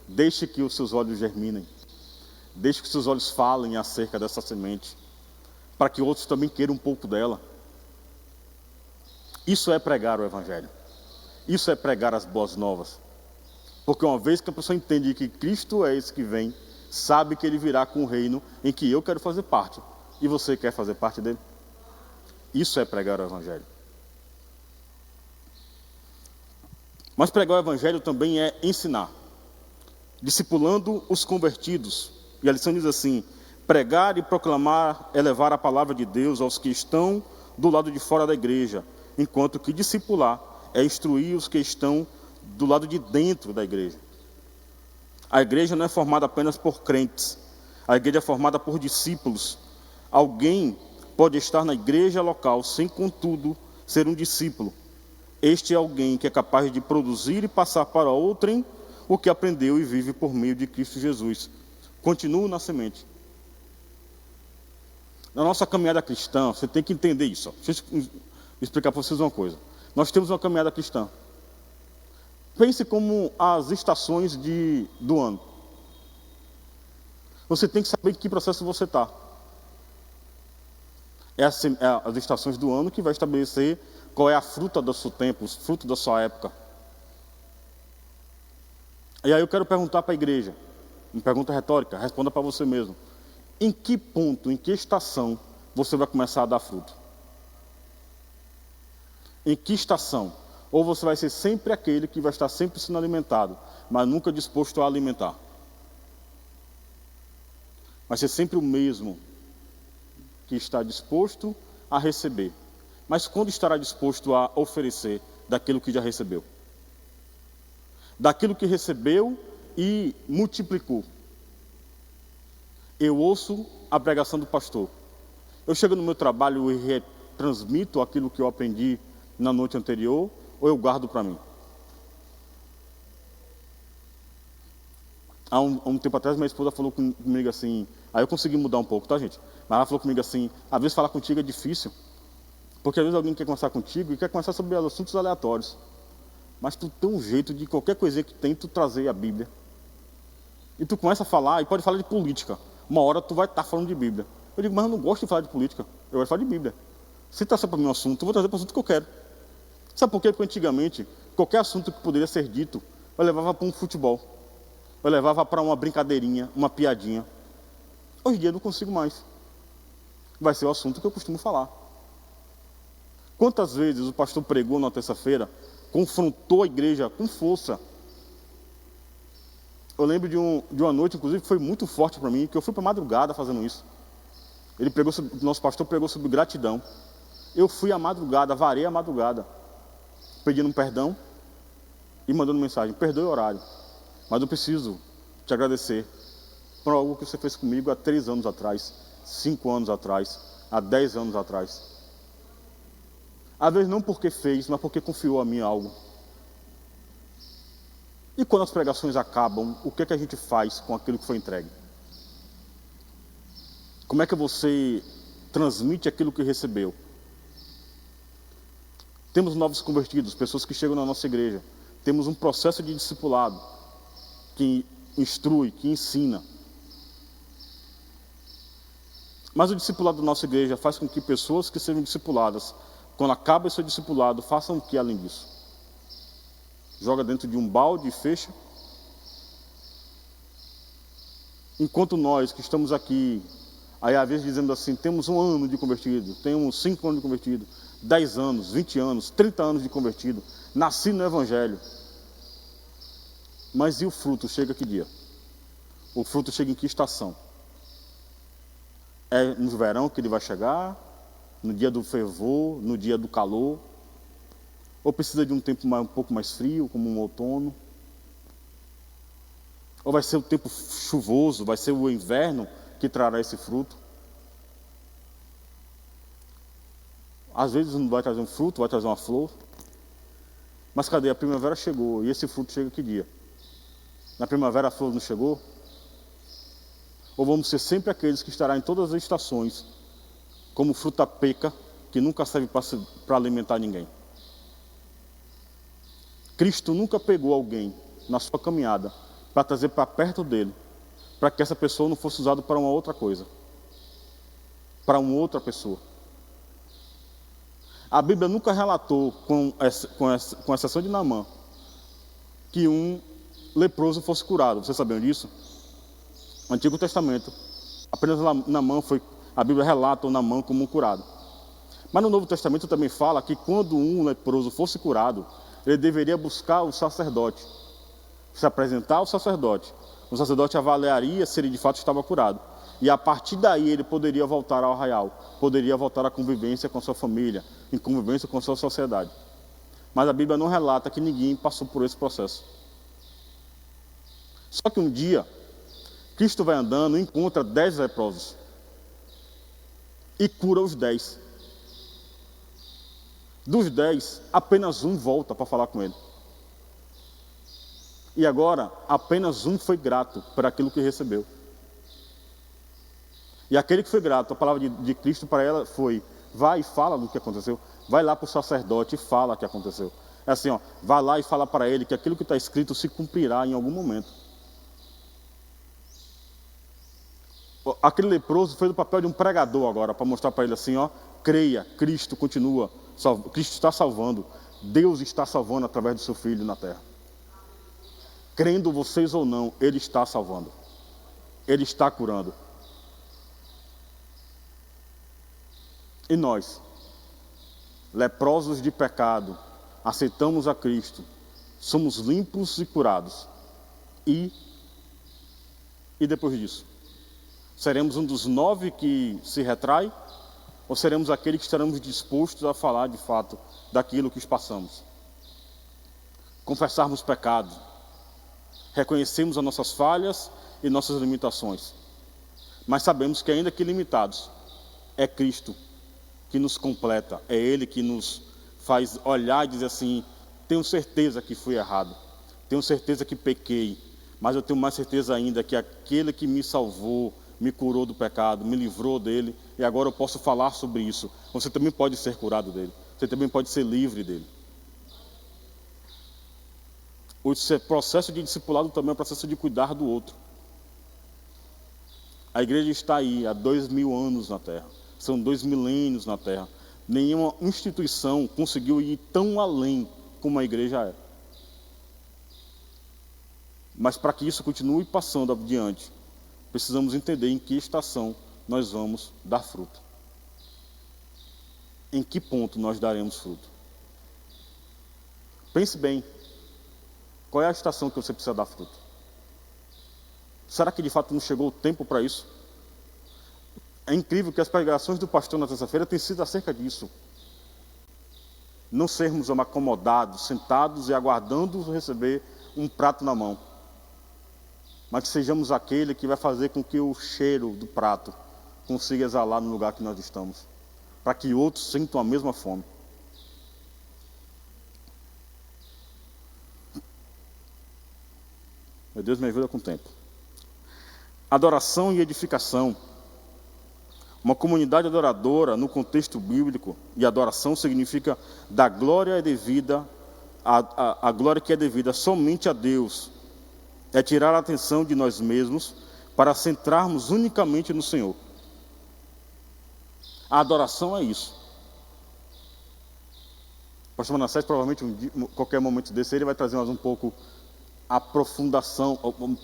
Deixe que os seus olhos germinem. Deixe que os seus olhos falem acerca dessa semente, para que outros também queiram um pouco dela. Isso é pregar o Evangelho. Isso é pregar as boas novas. Porque uma vez que a pessoa entende que Cristo é esse que vem, sabe que ele virá com um reino em que eu quero fazer parte. E você quer fazer parte dele? Isso é pregar o Evangelho. Mas pregar o Evangelho também é ensinar. Discipulando os convertidos. E a lição diz assim: pregar e proclamar é levar a palavra de Deus aos que estão do lado de fora da igreja, enquanto que discipular é instruir os que estão do lado de dentro da igreja. A igreja não é formada apenas por crentes, a igreja é formada por discípulos. Alguém pode estar na igreja local sem, contudo, ser um discípulo. Este é alguém que é capaz de produzir e passar para outrem o que aprendeu e vive por meio de Cristo Jesus. Continua na semente. Na nossa caminhada cristã, você tem que entender isso. Deixa eu explicar para vocês uma coisa. Nós temos uma caminhada cristã. Pense como as estações do ano. Você tem que saber em que processo você está. É as estações do ano que vai estabelecer qual é a fruta do seu tempo, o fruto da sua época. E aí eu quero perguntar para a igreja, uma pergunta retórica, responda para você mesmo. Em que ponto, em que estação você vai começar a dar fruto? Em que estação? Ou você vai ser sempre aquele que vai estar sempre sendo alimentado, mas nunca disposto a alimentar? Vai ser sempre o mesmo que está disposto a receber. Mas quando estará disposto a oferecer daquilo que já recebeu? Daquilo que recebeu e multiplicou. Eu ouço a pregação do pastor. Eu chego no meu trabalho e retransmito aquilo que eu aprendi na noite anterior, ou eu guardo para mim? Há um tempo atrás, minha esposa falou comigo assim, aí eu consegui mudar um pouco, tá, gente? Mas ela falou comigo assim, às vezes falar contigo é difícil, porque às vezes alguém quer conversar contigo e quer conversar sobre assuntos aleatórios. Mas tu tem um jeito de qualquer coisa que tem, tu trazer a Bíblia. E tu começa a falar, e pode falar de política. Uma hora tu vai estar falando de Bíblia. Eu digo, mas eu não gosto de falar de política, eu gosto de falar de Bíblia. Se trazer para mim um assunto, eu vou trazer para o assunto que eu quero. Sabe por quê? Porque antigamente, qualquer assunto que poderia ser dito, eu levava para um futebol. Eu levava para uma brincadeirinha, uma piadinha. Hoje em dia eu não consigo mais. Vai ser o assunto que eu costumo falar. Quantas vezes o pastor pregou na terça-feira, confrontou a igreja com força. Eu lembro de uma noite, inclusive, que foi muito forte para mim, que eu fui para madrugada fazendo isso. O nosso pastor pregou sobre gratidão. Eu fui à madrugada, varei a madrugada, pedindo perdão e mandando mensagem: perdoe o horário, mas eu preciso te agradecer por algo que você fez comigo há 3 anos atrás, 5 anos atrás, há 10 anos atrás. Às vezes não porque fez, mas porque confiou a mim algo. E quando as pregações acabam, o que é que a gente faz com aquilo que foi entregue? Como é que você transmite aquilo que recebeu? Temos novos convertidos, pessoas que chegam na nossa igreja. Temos um processo de discipulado que instrui, que ensina. Mas o discipulado da nossa igreja faz com que pessoas que sejam discipuladas, quando acaba esse discipulado, façam o que além disso? Joga dentro de um balde e fecha? Enquanto nós que estamos aqui, aí às vezes dizendo assim, temos 1 ano de convertido, temos 5 anos de convertido, 10 anos, 20 anos, 30 anos de convertido, nasci no Evangelho. Mas e o fruto? Chega que dia? O fruto chega em que estação? É no verão que ele vai chegar? No dia do fervor? No dia do calor? Ou precisa de um tempo um pouco mais frio, como um outono? Ou vai ser o tempo chuvoso, vai ser o inverno que trará esse fruto? Às vezes não vai trazer um fruto, vai trazer uma flor. Mas cadê? A primavera chegou, e esse fruto chega que dia? Na primavera a flor não chegou? Ou vamos ser sempre aqueles que estarão em todas as estações, como fruta peca, que nunca serve para alimentar ninguém? Cristo nunca pegou alguém na sua caminhada para trazer para perto dele, para que essa pessoa não fosse usada para uma outra coisa, para uma outra pessoa. A Bíblia nunca relatou, com exceção de Naamã, que um leproso fosse curado. Vocês sabiam disso? No Antigo Testamento, apenas Naamã a Bíblia relata o Naamã como um curado. Mas no Novo Testamento também fala que quando um leproso fosse curado, ele deveria buscar o sacerdote, se apresentar ao sacerdote. O sacerdote avaliaria se ele de fato estava curado. E a partir daí ele poderia voltar ao arraial, poderia voltar à convivência com sua família, em convivência com sua sociedade. Mas a Bíblia não relata que ninguém passou por esse processo. Só que um dia, Cristo vai andando e encontra 10 leprosos e cura os 10. Dos 10, apenas um volta para falar com ele. E agora, apenas um foi grato por aquilo que recebeu. E aquele que foi grato, a palavra de Cristo para ela foi: vai e fala do que aconteceu. Vai lá para o sacerdote e fala o que aconteceu. É assim, ó, vai lá e fala para ele que aquilo que está escrito se cumprirá em algum momento. Aquele leproso fez o papel de um pregador agora, para mostrar para ele assim, ó, creia, Cristo continua, Cristo está salvando, Deus está salvando através do seu Filho na terra. Crendo vocês ou não, Ele está salvando, Ele está curando. E nós, leprosos de pecado, aceitamos a Cristo, somos limpos e curados. E depois disso? Seremos um dos 9 que se retrai? Ou seremos aquele que estaremos dispostos a falar de fato daquilo que passamos? Confessarmos pecados, reconhecemos as nossas falhas e nossas limitações, mas sabemos que ainda que limitados, é Cristo que nos completa, é Ele que nos faz olhar e dizer assim: tenho certeza que fui errado, tenho certeza que pequei, mas eu tenho mais certeza ainda que aquele que me salvou, me curou do pecado, me livrou dele, e agora eu posso falar sobre isso. Você também pode ser curado dele, você também pode ser livre dele. O processo de discipulado também é o processo de cuidar do outro. A igreja está aí há 2000 anos na terra, são 2 milênios na terra. Nenhuma instituição conseguiu ir tão além como a igreja é. Mas para que isso continue passando adiante, precisamos entender em que estação nós vamos dar fruto. Em que ponto nós daremos fruto? Pense bem. Qual é a estação que você precisa dar fruto? Será que de fato não chegou o tempo para isso? É incrível que as pregações do pastor na terça-feira têm sido acerca disso. Não sermos acomodados, sentados e aguardando receber um prato na mão. Mas que sejamos aquele que vai fazer com que o cheiro do prato consiga exalar no lugar que nós estamos, para que outros sintam a mesma fome. Meu Deus, me ajuda com o tempo. Adoração e edificação. Uma comunidade adoradora, no contexto bíblico, e adoração significa dar glória devida, a glória que é devida somente a Deus. É tirar a atenção de nós mesmos para centrarmos unicamente no Senhor. A adoração é isso. O pastor Manassés, provavelmente, qualquer momento desse, ele vai trazer mais um pouco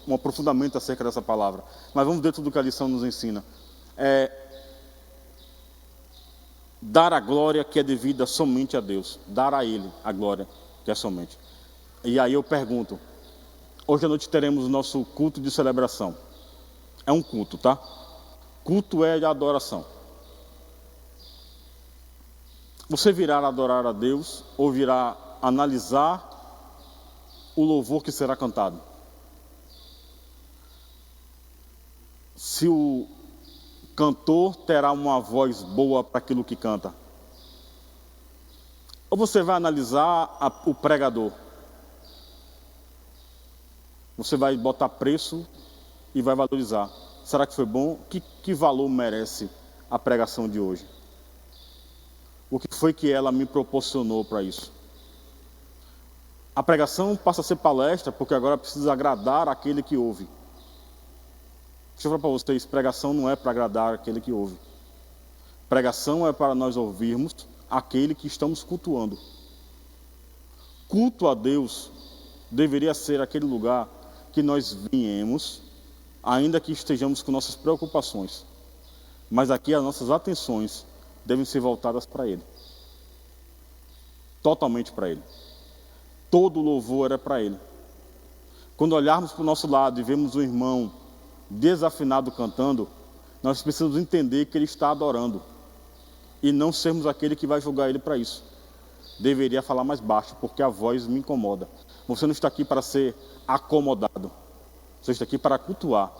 um aprofundamento acerca dessa palavra. Mas vamos dentro do que a lição nos ensina. Dar a glória que é devida somente a Deus. Dar a Ele a glória que é somente. E aí eu pergunto, Hoje à noite teremos o nosso culto de celebração. É um culto, tá? Culto é de adoração. Você virá adorar a Deus ou virá analisar o louvor que será cantado? Se o cantor terá uma voz boa para aquilo que canta? Ou você vai analisar o pregador? Você vai botar preço e vai valorizar. Será que foi bom? Que valor merece a pregação de hoje? O que foi que ela me proporcionou para isso? A pregação passa a ser palestra porque agora precisa agradar aquele que ouve. Deixa eu falar para vocês, pregação não é para agradar aquele que ouve. Pregação é para nós ouvirmos aquele que estamos cultuando. Culto a Deus deveria ser aquele lugar que nós viemos, ainda que estejamos com nossas preocupações. Mas aqui as nossas atenções devem ser voltadas para Ele. Totalmente para Ele. Todo louvor é para Ele. Quando olharmos para o nosso lado e vemos um irmão desafinado cantando, nós precisamos entender que ele está adorando e não sermos aquele que vai julgar ele para isso. Deveria falar mais baixo, porque a voz me incomoda. Você não está aqui para ser acomodado, você está aqui para cultuar.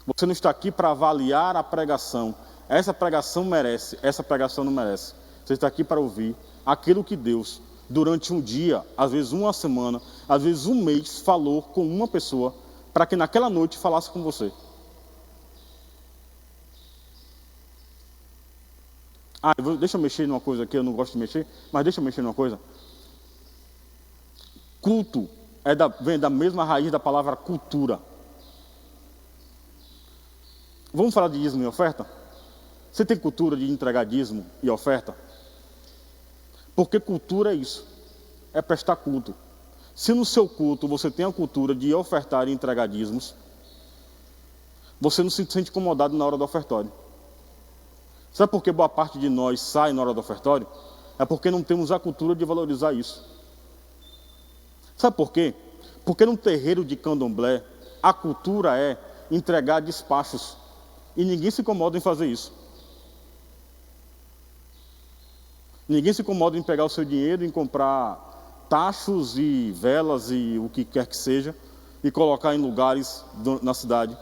Você não está aqui para avaliar a pregação. Essa pregação merece, essa pregação não merece. Você está aqui para ouvir aquilo que Deus, durante um dia, às vezes uma semana, às vezes um mês, falou com uma pessoa, para que naquela noite falasse com você. Deixa eu mexer numa coisa aqui, eu não gosto de mexer, mas deixa eu mexer numa coisa. Culto vem da mesma raiz da palavra cultura. Vamos falar de dízimo e oferta? Você tem cultura de entregar dízimo e oferta? Porque cultura é isso, é prestar culto. Se no seu culto você tem a cultura de ofertar e entregar dízimos, você não se sente incomodado na hora do ofertório. Sabe por que boa parte de nós sai na hora do ofertório? É porque não temos a cultura de valorizar isso. Sabe por quê? Porque no terreiro de candomblé, a cultura é entregar despachos. E ninguém se incomoda em fazer isso. Ninguém se incomoda em pegar o seu dinheiro, em comprar tachos e velas e o que quer que seja, e colocar em lugares na cidade.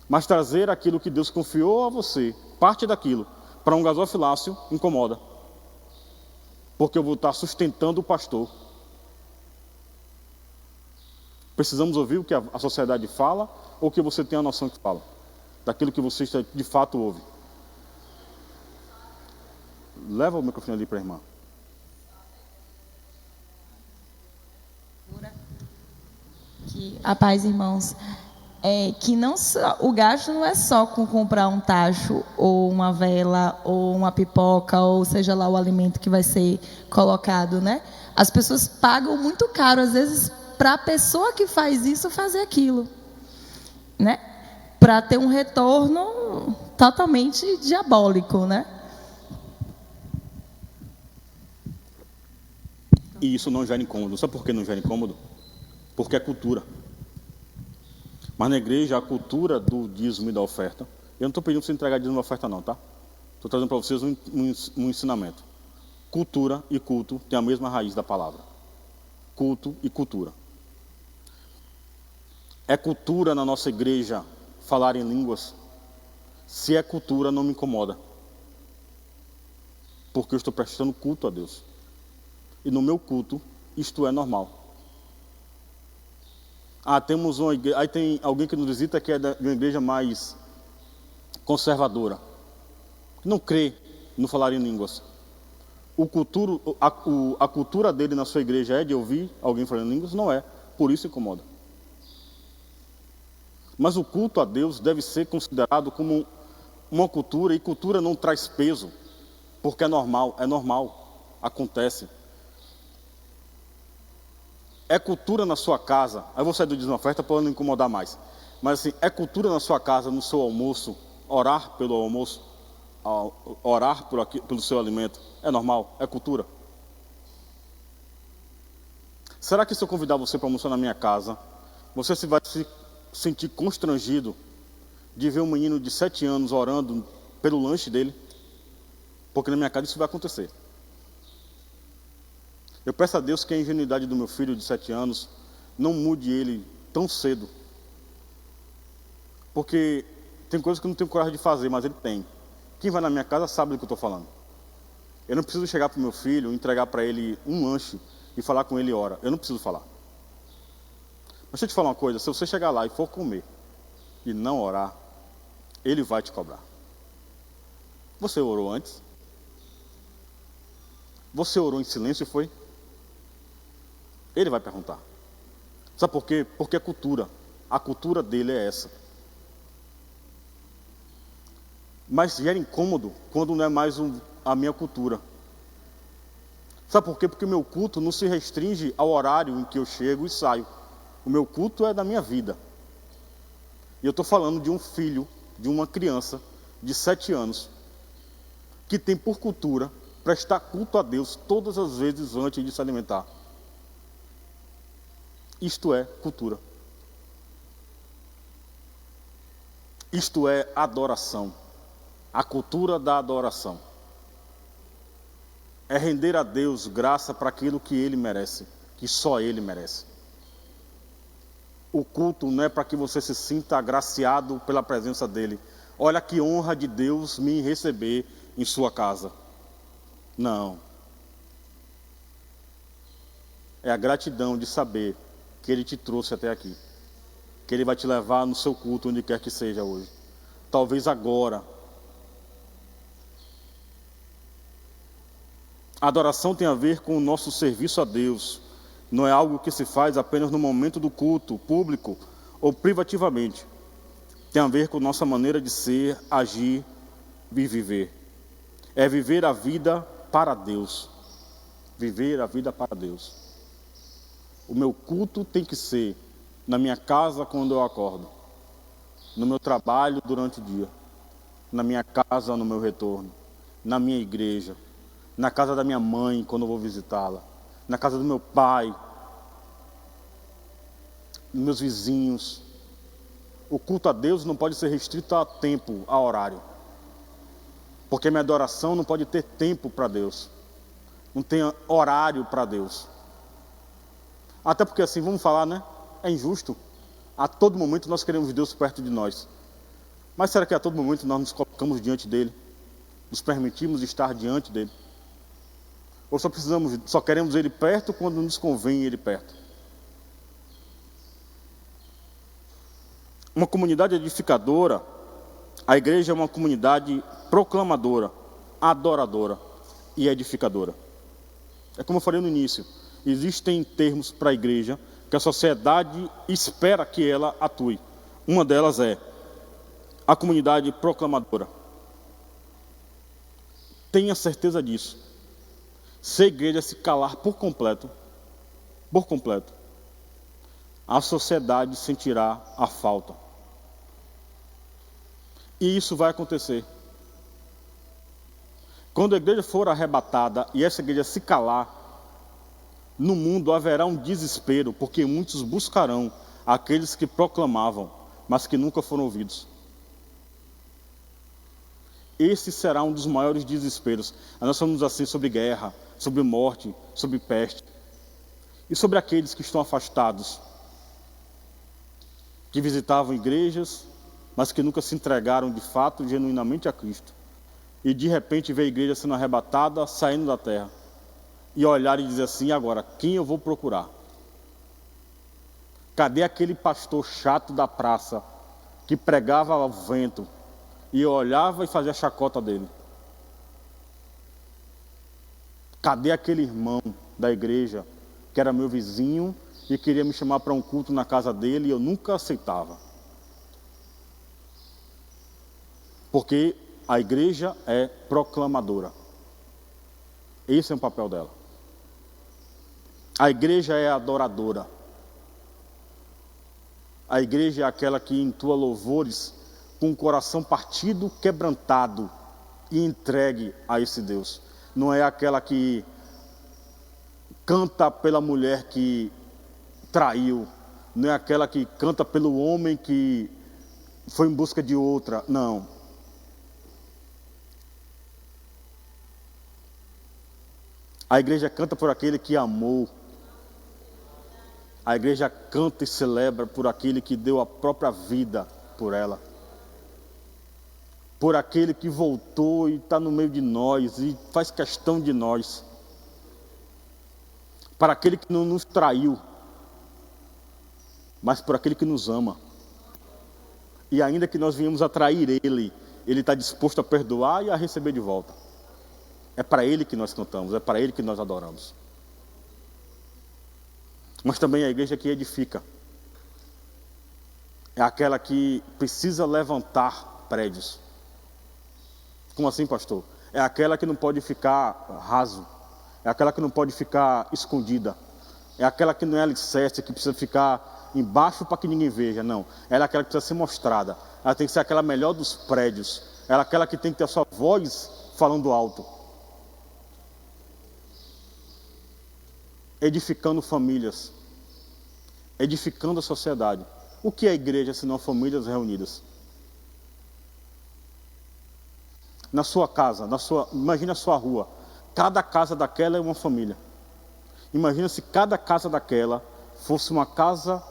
Mas trazer aquilo que Deus confiou a você, parte daquilo, para um gasofilácio, incomoda. Porque eu vou estar sustentando o pastor. Precisamos ouvir o que a sociedade fala, ou que você tem a noção que fala, daquilo que você de fato ouve. Leva o microfone ali para a irmã. A paz, irmãos. Que não só, o gasto não é só com comprar um tacho, ou uma vela, ou uma pipoca, ou seja lá o alimento que vai ser colocado, né? As pessoas pagam muito caro, às vezes, para a pessoa que faz isso fazer aquilo, né? Para ter um retorno totalmente diabólico, né? E isso não gera incômodo. Sabe por que não gera incômodo? Porque é cultura. Mas na igreja, a cultura do dízimo e da oferta, eu não estou pedindo para você entregar dízimo e oferta não, tá? Estou trazendo para vocês um ensinamento. Cultura e culto têm a mesma raiz da palavra. Culto e cultura. É cultura na nossa igreja falar em línguas? Se é cultura, não me incomoda. Porque eu estou prestando culto a Deus. E no meu culto, isto é normal. Temos uma igreja, aí tem alguém que nos visita que é de uma igreja mais conservadora, que não crê no falar em línguas. A cultura dele na sua igreja é de ouvir alguém falando em línguas? Não é, por isso incomoda. Mas o culto a Deus deve ser considerado como uma cultura, e cultura não traz peso, porque é normal, acontece. É cultura na sua casa, aí eu vou sair do dízimo e oferta para não incomodar mais, mas assim, é cultura na sua casa, no seu almoço, orar pelo almoço, orar pelo seu alimento, é normal, é cultura. Será que se eu convidar você para almoçar na minha casa, você vai se sentir constrangido de ver um menino de 7 anos orando pelo lanche dele? Porque na minha casa isso vai acontecer. Eu peço a Deus que a ingenuidade do meu filho de 7 anos não mude ele tão cedo. Porque tem coisas que eu não tenho coragem de fazer, mas ele tem. Quem vai na minha casa sabe do que eu estou falando. Eu não preciso chegar para o meu filho, entregar para ele um lanche e falar com ele ora. Eu não preciso falar. Mas deixa eu te falar uma coisa, se você chegar lá e for comer e não orar, ele vai te cobrar. Você orou antes? Você orou em silêncio, foi? Ele vai perguntar. Sabe por quê? Porque é cultura. A cultura dele é essa. Mas gera incômodo quando não é mais a minha cultura. Sabe por quê? Porque o meu culto não se restringe ao horário em que eu chego e saio. O meu culto é da minha vida. E eu estou falando de um filho, de uma criança de 7 anos, que tem por cultura prestar culto a Deus todas as vezes antes de se alimentar. Isto é cultura. Isto é adoração. A cultura da adoração. É render a Deus graça para aquilo que Ele merece, que só Ele merece. O culto não é para que você se sinta agraciado pela presença dEle. Olha que honra de Deus me receber em sua casa. Não. É a gratidão de saber que Ele te trouxe até aqui. Que Ele vai te levar no seu culto, onde quer que seja hoje. Talvez agora. A adoração tem a ver com o nosso serviço a Deus. Não é algo que se faz apenas no momento do culto, público ou privativamente. Tem a ver com nossa maneira de ser, agir e viver. É viver a vida para Deus. Viver a vida para Deus. O meu culto tem que ser na minha casa quando eu acordo, no meu trabalho durante o dia, na minha casa no meu retorno, na minha igreja, na casa da minha mãe quando eu vou visitá-la, na casa do meu pai, dos meus vizinhos. O culto a Deus não pode ser restrito a tempo, a horário. Porque minha adoração não pode ter tempo para Deus. Não tem horário para Deus. Até porque assim, vamos falar, né? É injusto. A todo momento nós queremos Deus perto de nós. Mas será que a todo momento nós nos colocamos diante dEle? Nos permitimos estar diante dEle? Ou só queremos Ele perto quando nos convém Ele perto? Uma comunidade edificadora, a igreja é uma comunidade proclamadora, adoradora e edificadora. É como eu falei no início, existem termos para a igreja que a sociedade espera que ela atue. Uma delas é a comunidade proclamadora. Tenha certeza disso. Se a igreja se calar por completo, a sociedade sentirá a falta. E isso vai acontecer. Quando a igreja for arrebatada e essa igreja se calar, no mundo haverá um desespero, porque muitos buscarão aqueles que proclamavam, mas que nunca foram ouvidos. Esse será um dos maiores desesperos. Nós falamos assim sobre guerra, sobre morte, sobre peste. E sobre aqueles que estão afastados, que visitavam igrejas, mas que nunca se entregaram de fato, genuinamente a Cristo. E de repente vê a igreja sendo arrebatada, saindo da terra. E olhar e dizer assim, agora, quem eu vou procurar? Cadê aquele pastor chato da praça, que pregava ao vento, e eu olhava e fazia a chacota dele? Cadê aquele irmão da igreja, que era meu vizinho, e queria me chamar para um culto na casa dele, e eu nunca aceitava? Porque a igreja é proclamadora. Esse é o papel dela. A igreja é adoradora. A igreja é aquela que entoa louvores com o coração partido, quebrantado e entregue a esse Deus. Não é aquela que canta pela mulher que traiu, não é aquela que canta pelo homem que foi em busca de outra, não. A igreja canta por aquele que amou. A igreja canta e celebra por aquele que deu a própria vida por ela. Por aquele que voltou e está no meio de nós e faz questão de nós. Para aquele que não nos traiu, mas por aquele que nos ama. E ainda que nós venhamos a trair Ele, Ele está disposto a perdoar e a receber de volta. É para Ele que nós cantamos, é para Ele que nós adoramos. Mas também a igreja que edifica. É aquela que precisa levantar prédios. Como assim, pastor? É aquela que não pode ficar raso. É aquela que não pode ficar escondida. É aquela que não é alicerce, que precisa ficar embaixo para que ninguém veja. Não. Ela é aquela que precisa ser mostrada. Ela tem que ser aquela melhor dos prédios. Ela é aquela que tem que ter a sua voz falando alto. Edificando famílias. Edificando a sociedade. O que é a igreja senão famílias reunidas? Na sua casa, imagina a sua rua. Cada casa daquela é uma família. Imagina se cada casa daquela fosse uma casa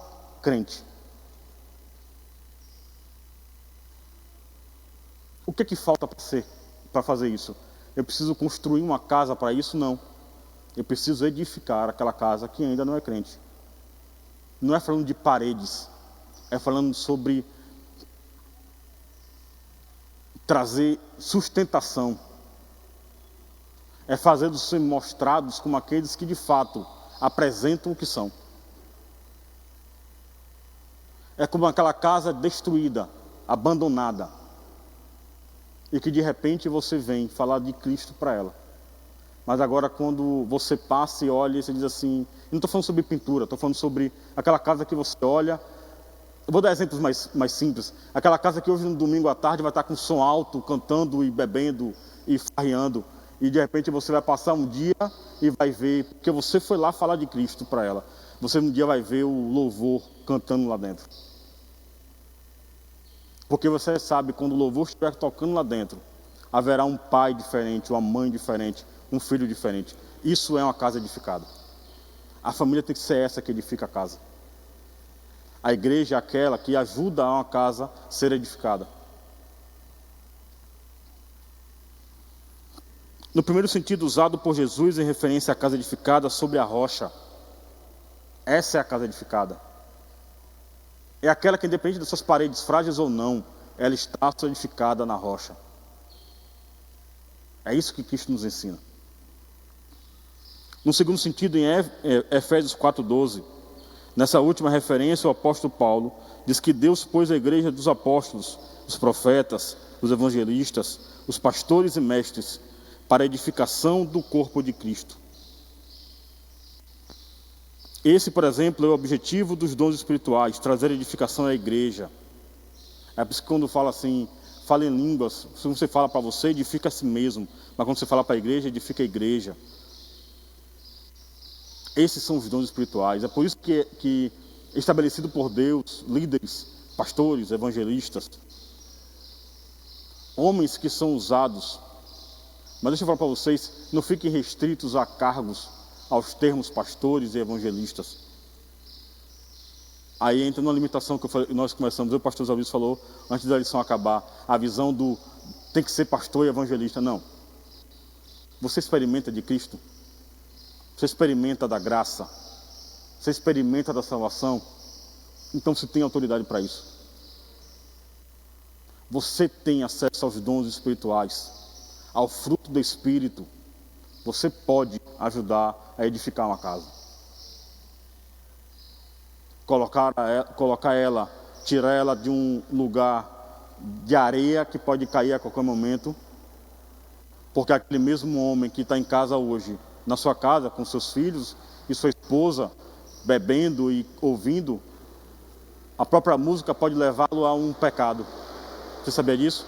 crente. O que é que falta para fazer isso? Eu preciso construir uma casa para isso? Não. Eu preciso edificar aquela casa que ainda não é crente. Não é falando de paredes. É falando sobre trazer sustentação. É fazer-los ser mostrados como aqueles que de fato apresentam o que são. É como aquela casa destruída, abandonada, e que de repente você vem falar de Cristo para ela. Mas agora quando você passa e olha, você diz assim, não estou falando sobre pintura, estou falando sobre aquela casa que você olha. Eu vou dar exemplos mais simples. Aquela casa que hoje no domingo à tarde vai estar com som alto, cantando e bebendo e farreando. E de repente você vai passar um dia e vai ver, porque você foi lá falar de Cristo para ela. Você um dia vai ver o louvor cantando lá dentro. Porque você sabe, quando o louvor estiver tocando lá dentro, haverá um pai diferente, uma mãe diferente, um filho diferente. Isso é uma casa edificada. A família tem que ser essa que edifica a casa. A igreja é aquela que ajuda a uma casa a ser edificada. No primeiro sentido usado por Jesus em referência à casa edificada sobre a rocha. Essa é a casa edificada. É aquela que, independente das suas paredes frágeis ou não, ela está solidificada na rocha. É isso que Cristo nos ensina. No segundo sentido, em Efésios 4:12, nessa última referência, o apóstolo Paulo diz que Deus pôs a igreja dos apóstolos, os profetas, os evangelistas, os pastores e mestres, para a edificação do corpo de Cristo. Esse, por exemplo, é o objetivo dos dons espirituais, trazer edificação à igreja. É por isso que quando fala assim, fala em línguas, se você fala para você, edifica a si mesmo. Mas quando você fala para a igreja, edifica a igreja. Esses são os dons espirituais. É por isso que é estabelecido por Deus, líderes, pastores, evangelistas, homens que são usados. Mas deixa eu falar para vocês, não fiquem restritos a cargos, aos termos pastores e evangelistas. Aí entra numa limitação que nós começamos, o pastor Zé falou, antes da lição acabar, a visão do tem que ser pastor e evangelista. Não. Você experimenta de Cristo? Você experimenta da graça? Você experimenta da salvação? Então você tem autoridade para isso. Você tem acesso aos dons espirituais, ao fruto do Espírito. Você pode ajudar a edificar uma casa. Colocar ela, tirar ela de um lugar de areia que pode cair a qualquer momento. Porque aquele mesmo homem que está em casa hoje, na sua casa, com seus filhos e sua esposa, bebendo e ouvindo, a própria música pode levá-lo a um pecado. Você sabia disso?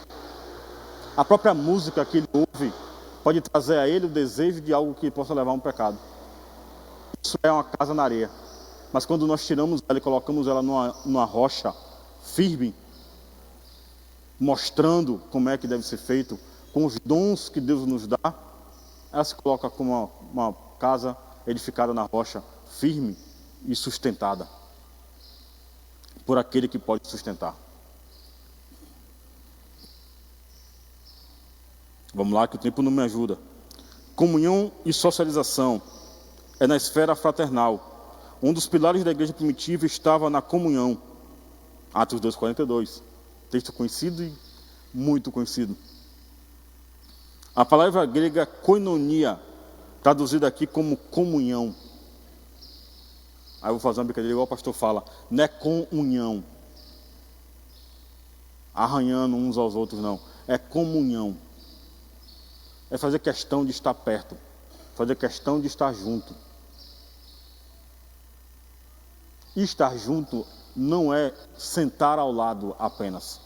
A própria música que ele ouve pode trazer a ele o desejo de algo que possa levar a um pecado. Isso é uma casa na areia. mas quando nós tiramos ela e colocamos ela numa rocha firme, mostrando como é que deve ser feito, com os dons que Deus nos dá, ela se coloca como uma casa edificada na rocha, firme e sustentada por aquele que pode sustentar. Vamos lá, que o tempo não me ajuda. Comunhão e socialização é na esfera fraternal. Um dos pilares da igreja primitiva estava na comunhão. Atos 2:42. Texto conhecido e muito conhecido. A palavra grega koinonia, traduzida aqui como comunhão. Aí eu vou fazer uma brincadeira igual o pastor fala. Não é comunhão. Arranhando uns aos outros, não. É comunhão. É fazer questão de estar perto. Fazer questão de estar junto. E estar junto não é sentar ao lado apenas.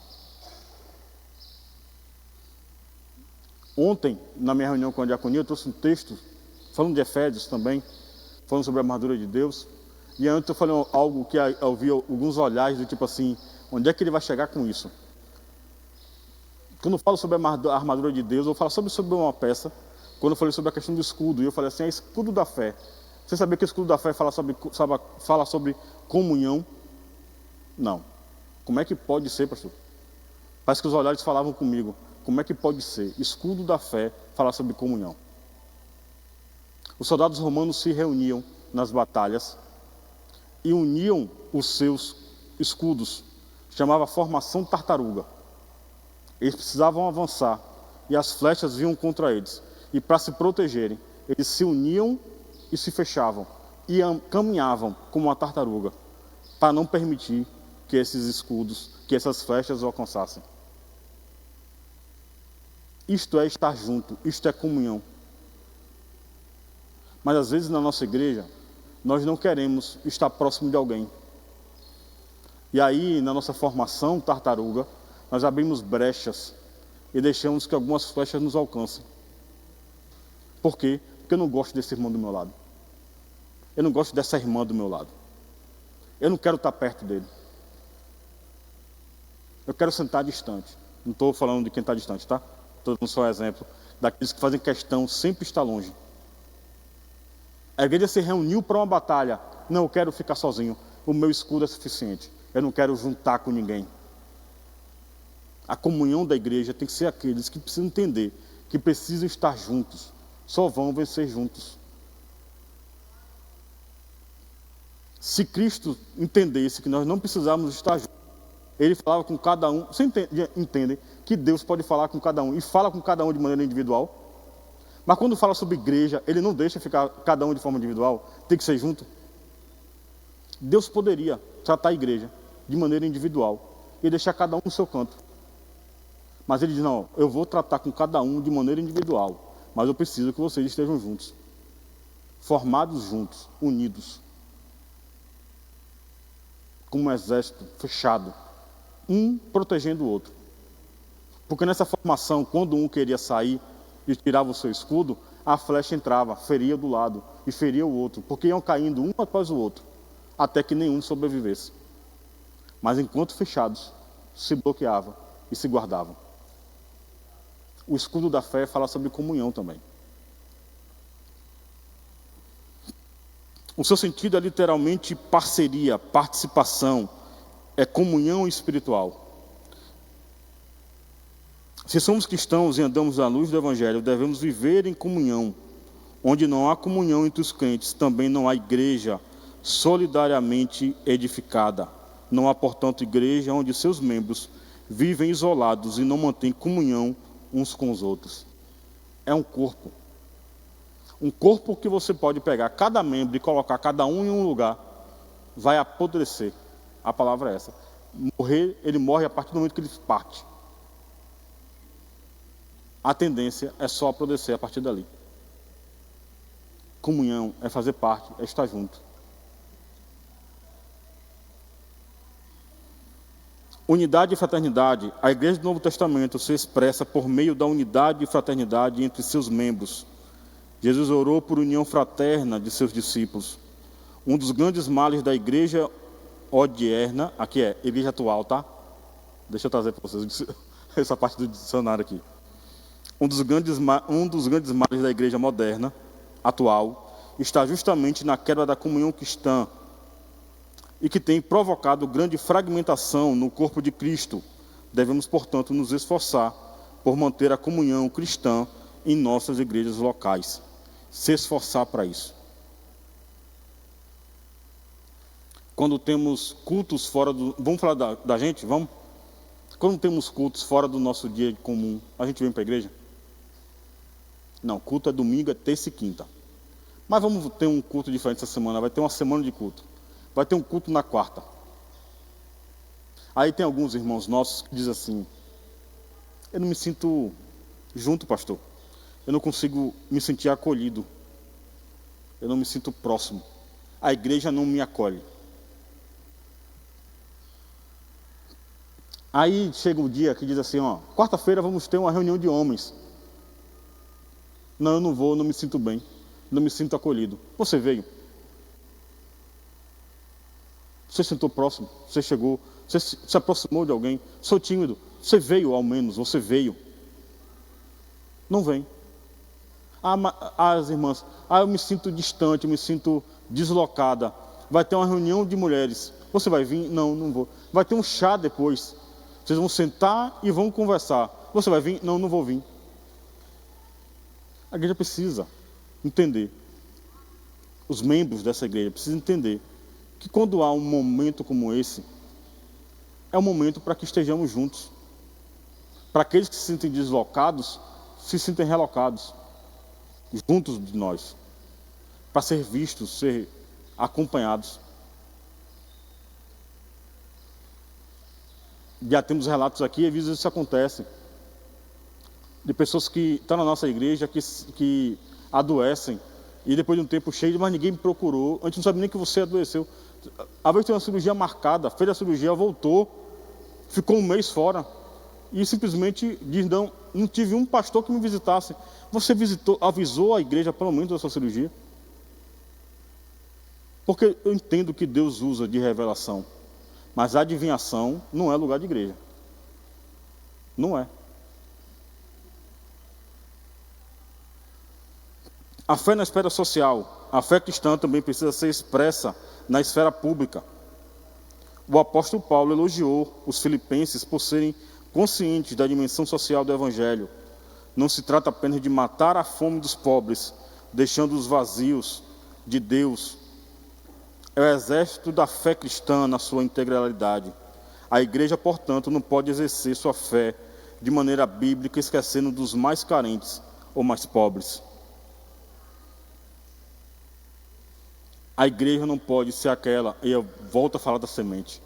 Ontem, na minha reunião com a diaconia, eu trouxe um texto, falando de Efésios também, falando sobre a armadura de Deus. E antes eu falei algo que eu vi alguns olhares do tipo assim, onde é que ele vai chegar com isso? Quando eu falo sobre a armadura de Deus, eu falo sobre uma peça. Quando eu falei sobre a questão do escudo, e eu falei assim, é escudo da fé. Você sabia que o escudo da fé fala sobre comunhão? Não. Como é que pode ser, pastor? Parece que os olhares falavam comigo. Como é que pode ser? Escudo da fé falar sobre comunhão. Os soldados romanos se reuniam nas batalhas e uniam os seus escudos. Chamava formação tartaruga. Eles precisavam avançar e as flechas vinham contra eles. E para se protegerem, eles se uniam e se fechavam. E caminhavam como uma tartaruga para não permitir que esses escudos, que essas flechas o alcançassem. Isto é estar junto, isto é comunhão. Mas às vezes na nossa igreja, nós não queremos estar próximo de alguém. E aí, na nossa formação tartaruga, nós abrimos brechas e deixamos que algumas flechas nos alcancem. Por quê? Porque eu não gosto desse irmão do meu lado. Eu não gosto dessa irmã do meu lado. Eu não quero estar perto dele. Eu quero sentar distante. Não estou falando de quem está distante, tá? Estou dando só um exemplo daqueles que fazem questão sempre estar longe. A igreja se reuniu para uma batalha. Não, eu quero ficar sozinho. O meu escudo é suficiente. Eu não quero juntar com ninguém. A comunhão da igreja tem que ser aqueles que precisam entender que precisam estar juntos. Só vão vencer juntos. Se Cristo entendesse que nós não precisávamos estar juntos, Ele falava com cada um. Você entende que Deus pode falar com cada um e fala com cada um de maneira individual? Mas quando fala sobre igreja, Ele não deixa ficar cada um de forma individual, tem que ser junto. Deus poderia tratar a igreja de maneira individual e deixar cada um no seu canto. Mas Ele diz, não, eu vou tratar com cada um de maneira individual, mas eu preciso que vocês estejam juntos, formados juntos, unidos, como um exército fechado, um protegendo o outro. Porque nessa formação, quando um queria sair e tirava o seu escudo, a flecha entrava, feria do lado e feria o outro, porque iam caindo um após o outro, até que nenhum sobrevivesse. Mas enquanto fechados, se bloqueavam e se guardavam. O escudo da fé fala sobre comunhão também. O seu sentido é literalmente parceria, participação, é comunhão espiritual. Se somos cristãos e andamos à luz do Evangelho, devemos viver em comunhão. Onde não há comunhão entre os crentes, também não há igreja solidariamente edificada. Não há, portanto, igreja onde seus membros vivem isolados e não mantêm comunhão uns com os outros. É um corpo. Um corpo que você pode pegar cada membro e colocar cada um em um lugar, vai apodrecer. A palavra é essa. Morrer, ele morre a partir do momento que ele parte. A tendência é só apodrecer a partir dali. Comunhão é fazer parte, é estar junto. Unidade e fraternidade. A igreja do Novo Testamento se expressa por meio da unidade e fraternidade entre seus membros. Jesus orou por união fraterna de seus discípulos. Um dos grandes males da igreja odierna, aqui é igreja atual, tá? Deixa eu trazer para vocês essa parte do dicionário aqui. Um dos grandes males da igreja moderna, atual, está justamente na quebra da comunhão cristã e que tem provocado grande fragmentação no corpo de Cristo. Devemos, portanto, nos esforçar por manter a comunhão cristã em nossas igrejas locais. Se esforçar para isso. Quando temos cultos fora do... Vamos falar da gente? Vamos? Quando temos cultos fora do nosso dia comum, a gente vem para a igreja? Não, culto é domingo, é terça e quinta. Mas vamos ter um culto diferente essa semana. Vai ter uma semana de culto. Vai ter um culto na quarta. Aí tem alguns irmãos nossos que dizem assim: eu não me sinto junto, pastor. Eu não consigo me sentir acolhido. Eu não me sinto próximo. A igreja não me acolhe. Aí chega o dia que diz assim, ó, quarta-feira vamos ter uma reunião de homens. Não, eu não vou, não me sinto bem. Não me sinto acolhido. Você veio? Você sentou próximo? Você chegou? Você se aproximou de alguém? Sou tímido. Você veio ao menos, você veio. Não vem. As irmãs, eu me sinto distante, eu me sinto deslocada. Vai ter uma reunião de mulheres. Você vai vir? Não, não vou. Vai ter um chá depois. Vocês vão sentar e vão conversar. Você vai vir? Não, não vou vir. A igreja precisa entender. Os membros dessa igreja precisam entender que quando há um momento como esse, é um momento para que estejamos juntos. Para aqueles que se sentem deslocados, se sentem relocados, juntos de nós. Para ser vistos, ser acompanhados. Já temos relatos aqui, às vezes isso acontece. De pessoas que estão na nossa igreja, que adoecem, e depois de um tempo cheio, mas ninguém me procurou, a gente não sabe nem que você adoeceu. Às vezes tem uma cirurgia marcada, fez a cirurgia, voltou, ficou um mês fora, e simplesmente diz, não tive um pastor que me visitasse. Você avisou a igreja pelo menos da sua cirurgia? Porque eu entendo que Deus usa de revelação, mas a adivinhação não é lugar de igreja. Não é. A fé na esfera social, a fé cristã também precisa ser expressa na esfera pública. O apóstolo Paulo elogiou os filipenses por serem conscientes da dimensão social do Evangelho. Não se trata apenas de matar a fome dos pobres, deixando-os vazios de Deus. É o exército da fé cristã na sua integralidade. A igreja, portanto, não pode exercer sua fé de maneira bíblica, esquecendo dos mais carentes ou mais pobres. A igreja não pode ser aquela, e eu volto a falar da semente,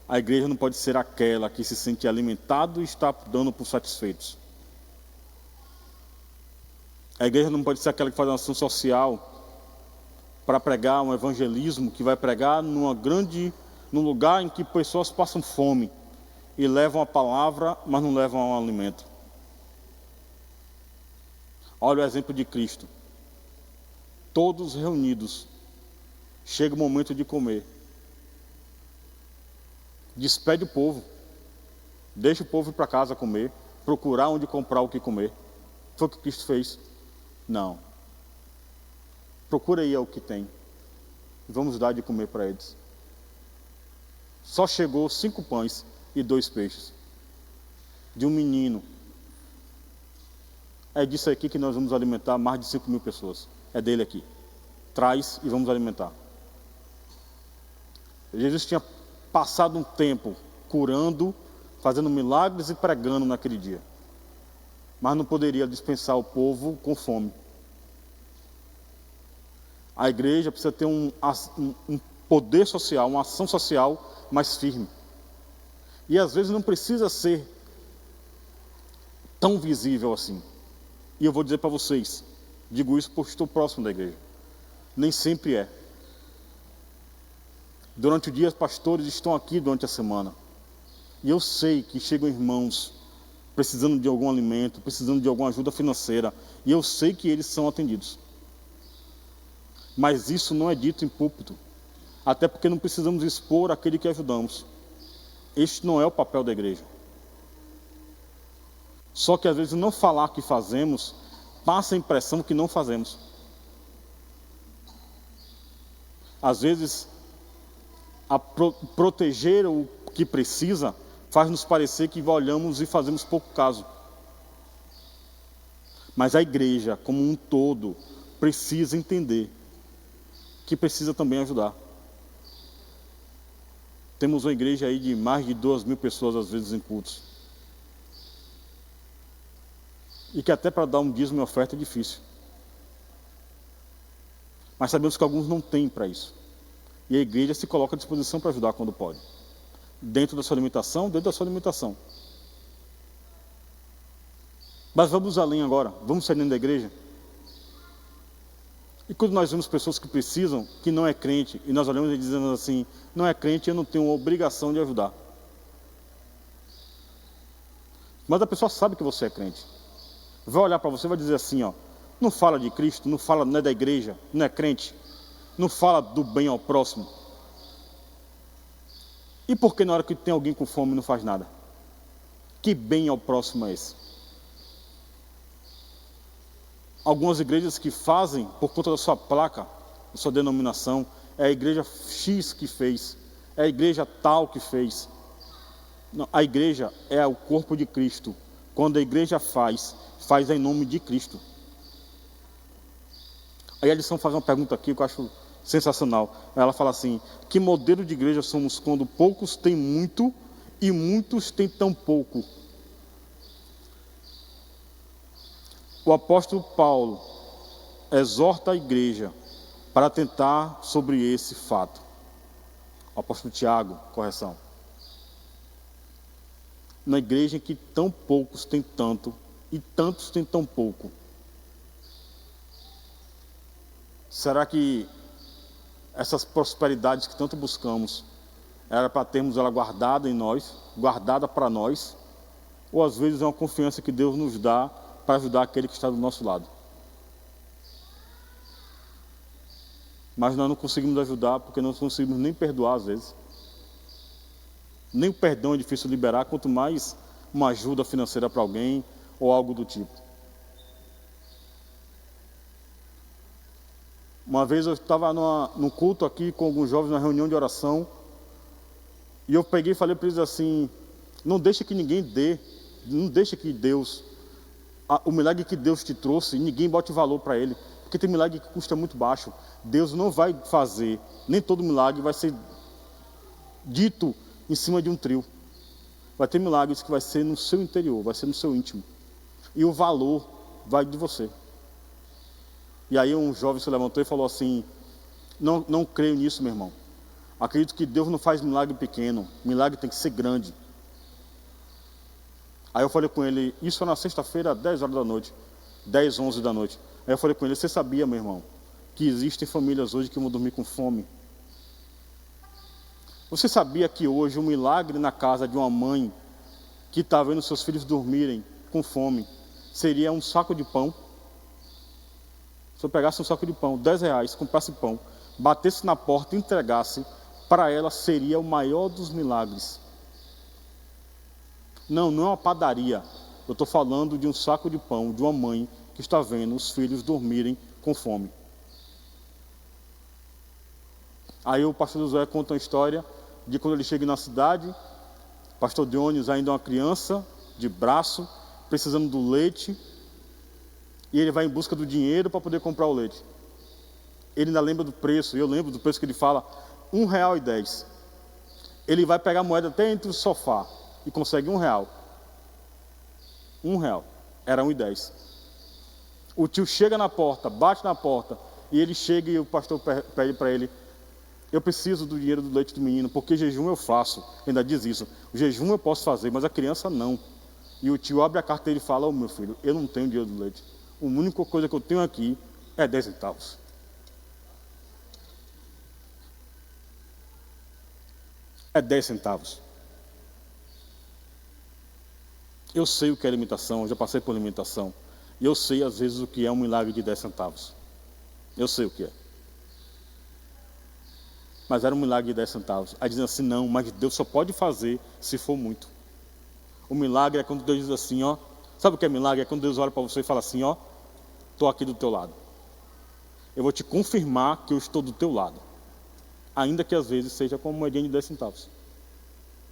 a igreja não pode ser aquela que se sente alimentada e está dando por satisfeitos. A igreja não pode ser aquela que faz uma ação social para pregar um evangelismo, que vai pregar num lugar em que pessoas passam fome e levam a palavra, mas não levam ao alimento. Olha o exemplo de Cristo. Todos reunidos. Chega o momento de comer. Despede o povo. Deixa o povo ir para casa comer. Procurar onde comprar o que comer. Foi o que Cristo fez? Não. Procura aí o que tem. E vamos dar de comer para eles. Só chegou 5 pães e 2 peixes. De um menino. É disso aqui que nós vamos alimentar mais de 5.000 pessoas. É dele aqui. Traz e vamos alimentar. Jesus tinha passado um tempo curando, fazendo milagres e pregando naquele dia. Mas não poderia dispensar o povo com fome. A igreja precisa ter um poder social, uma ação social mais firme. E às vezes não precisa ser tão visível assim. E eu vou dizer para vocês, digo isso porque estou próximo da igreja. Nem sempre é. Durante o dia, os pastores estão aqui durante a semana. E eu sei que chegam irmãos precisando de algum alimento, precisando de alguma ajuda financeira. E eu sei que eles são atendidos. Mas isso não é dito em púlpito. Até porque não precisamos expor aquele que ajudamos. Este não é o papel da igreja. Só que às vezes não falar que fazemos, passa a impressão que não fazemos. Às vezes, proteger o que precisa faz nos parecer que olhamos e fazemos pouco caso. Mas a igreja, como um todo, precisa entender que precisa também ajudar. Temos uma igreja aí de mais de 2.000 pessoas, às vezes, em cultos. E que até para dar um dízimo e oferta é difícil. Mas sabemos que alguns não têm para isso. E a igreja se coloca à disposição para ajudar quando pode. Dentro da sua limitação, Mas vamos além agora, vamos sair dentro da igreja. E quando nós vemos pessoas que precisam, que não é crente, e nós olhamos e dizemos assim, não é crente, eu não tenho a obrigação de ajudar. Mas a pessoa sabe que você é crente. Vai olhar para você e vai dizer assim, ó, não fala de Cristo, não é da igreja, não é crente, não fala do bem ao próximo. E por que na hora que tem alguém com fome não faz nada? Que bem ao próximo é esse? Algumas igrejas que fazem, por conta da sua placa, da sua denominação, é a igreja X que fez, é a igreja tal que fez. Não, a igreja é o corpo de Cristo. Quando a igreja faz em nome de Cristo. Aí a lição faz uma pergunta aqui que eu acho sensacional. Ela fala assim, que modelo de igreja somos quando poucos têm muito e muitos têm tão pouco? O apóstolo Paulo exorta a igreja para atentar sobre esse fato. O apóstolo Tiago, correção. Na igreja em que tão poucos têm tanto e tantos têm tão pouco. Será que essas prosperidades que tanto buscamos era para termos ela guardada em nós, guardada para nós, ou às vezes é uma confiança que Deus nos dá para ajudar aquele que está do nosso lado? Mas nós não conseguimos ajudar porque não conseguimos nem perdoar às vezes. Nem o perdão é difícil liberar, quanto mais uma ajuda financeira para alguém ou algo do tipo. Uma vez eu estava num culto aqui com alguns jovens, na reunião de oração, e eu peguei e falei para eles assim, não deixe que ninguém dê, não deixe que Deus, o milagre que Deus te trouxe, ninguém bote valor para ele, porque tem milagre que custa muito baixo. Deus não vai fazer, nem todo milagre vai ser dito em cima de um trio. Vai ter milagres que vai ser no seu interior, vai ser no seu íntimo. E o valor vai de você. E aí um jovem se levantou e falou assim, não creio nisso, meu irmão. Acredito que Deus não faz milagre pequeno, milagre tem que ser grande. Aí eu falei com ele, isso foi na sexta-feira, 10 horas da noite, 10, 11 da noite. Aí eu falei com ele, você sabia, meu irmão, que existem famílias hoje que vão dormir com fome? Você sabia que hoje um milagre na casa de uma mãe que está vendo seus filhos dormirem com fome seria um saco de pão? Se eu pegasse um saco de pão, R$10, comprasse pão, batesse na porta e entregasse, para ela seria o maior dos milagres. Não é uma padaria. Eu estou falando de um saco de pão, de uma mãe que está vendo os filhos dormirem com fome. Aí o pastor José conta uma história de quando ele chega na cidade, pastor Dionis ainda é uma criança, de braço, precisando do leite, e ele vai em busca do dinheiro para poder comprar o leite. Ele ainda lembra do preço, e eu lembro do preço que ele fala, R$1,10. Ele vai pegar a moeda até entre o sofá, e consegue R$1. R$1, era R$1,10. O tio chega na porta, bate na porta, e ele chega e o pastor pede para ele, eu preciso do dinheiro do leite do menino, porque jejum eu faço. Ainda diz isso, o jejum eu posso fazer, mas a criança não. E o tio abre a carta dele e fala, meu filho, eu não tenho dinheiro do leite. A única coisa que eu tenho aqui é 10 centavos. É 10 centavos. Eu sei o que é limitação, eu já passei por limitação. E eu sei às vezes o que é um milagre de 10 centavos. Eu sei o que é. mas era um milagre de 10 centavos. Aí dizendo assim, não, mas Deus só pode fazer se for muito. O milagre é quando Deus diz assim, ó, sabe o que é milagre? É quando Deus olha para você e fala assim, ó, estou aqui do teu lado. Eu vou te confirmar que eu estou do teu lado. Ainda que às vezes seja com uma moedinha de 10 centavos.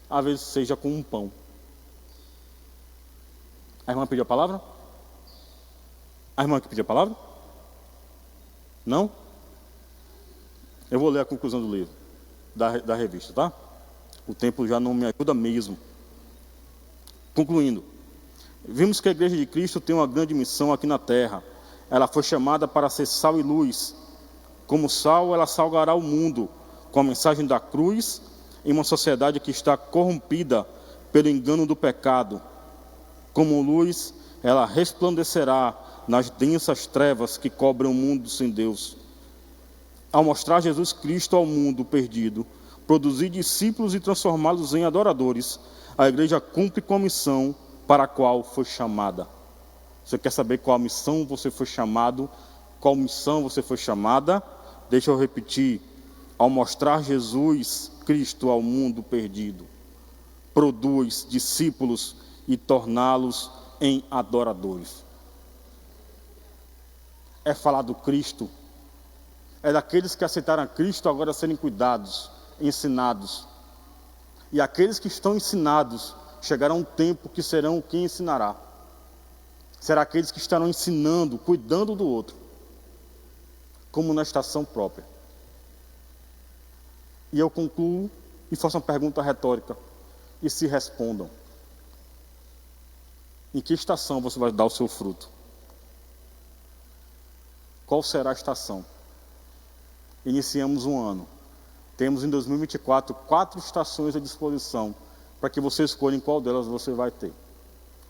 Às vezes seja com um pão. A irmã pediu a palavra? A irmã que pediu a palavra? Não? Eu vou ler a conclusão do livro, da revista, tá? O tempo já não me ajuda mesmo. Concluindo, vimos que a Igreja de Cristo tem uma grande missão aqui na terra. Ela foi chamada para ser sal e luz. Como sal, ela salgará o mundo com a mensagem da cruz em uma sociedade que está corrompida pelo engano do pecado. Como luz, ela resplandecerá nas densas trevas que cobrem o mundo sem Deus. Ao mostrar Jesus Cristo ao mundo perdido, produzir discípulos e transformá-los em adoradores, a igreja cumpre com a missão para a qual foi chamada. Você quer saber qual missão você foi chamado? Qual missão você foi chamada? Deixa eu repetir. Ao mostrar Jesus Cristo ao mundo perdido, produz discípulos e torná-los em adoradores. É falar do Cristo. É daqueles que aceitaram a Cristo agora serem cuidados, ensinados. E aqueles que estão ensinados, chegará um tempo que serão quem ensinará. Será aqueles que estarão ensinando, cuidando do outro, como na estação própria. E eu concluo e faço uma pergunta retórica. E se respondam. Em que estação você vai dar o seu fruto? Qual será a estação? Iniciamos um ano. Temos em 2024 4 estações à disposição para que você escolha em qual delas você vai ter.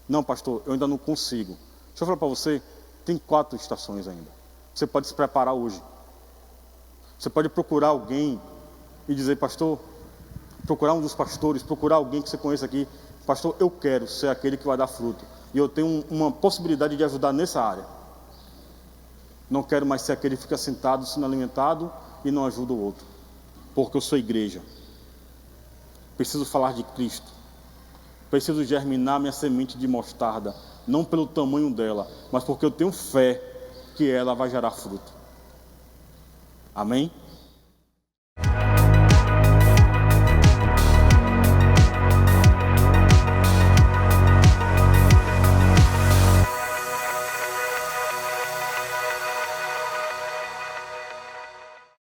Não, pastor, eu ainda não consigo. Deixa eu falar para você, tem 4 estações ainda. Você pode se preparar hoje. Você pode procurar alguém e dizer, pastor, procurar um dos pastores, procurar alguém que você conheça aqui. Pastor, eu quero ser aquele que vai dar fruto. E eu tenho uma possibilidade de ajudar nessa área. Não quero mais ser aquele que fica sentado, sendo alimentado e não ajuda o outro. Porque eu sou igreja. Preciso falar de Cristo. Preciso germinar minha semente de mostarda. Não pelo tamanho dela, mas porque eu tenho fé que ela vai gerar fruto. Amém?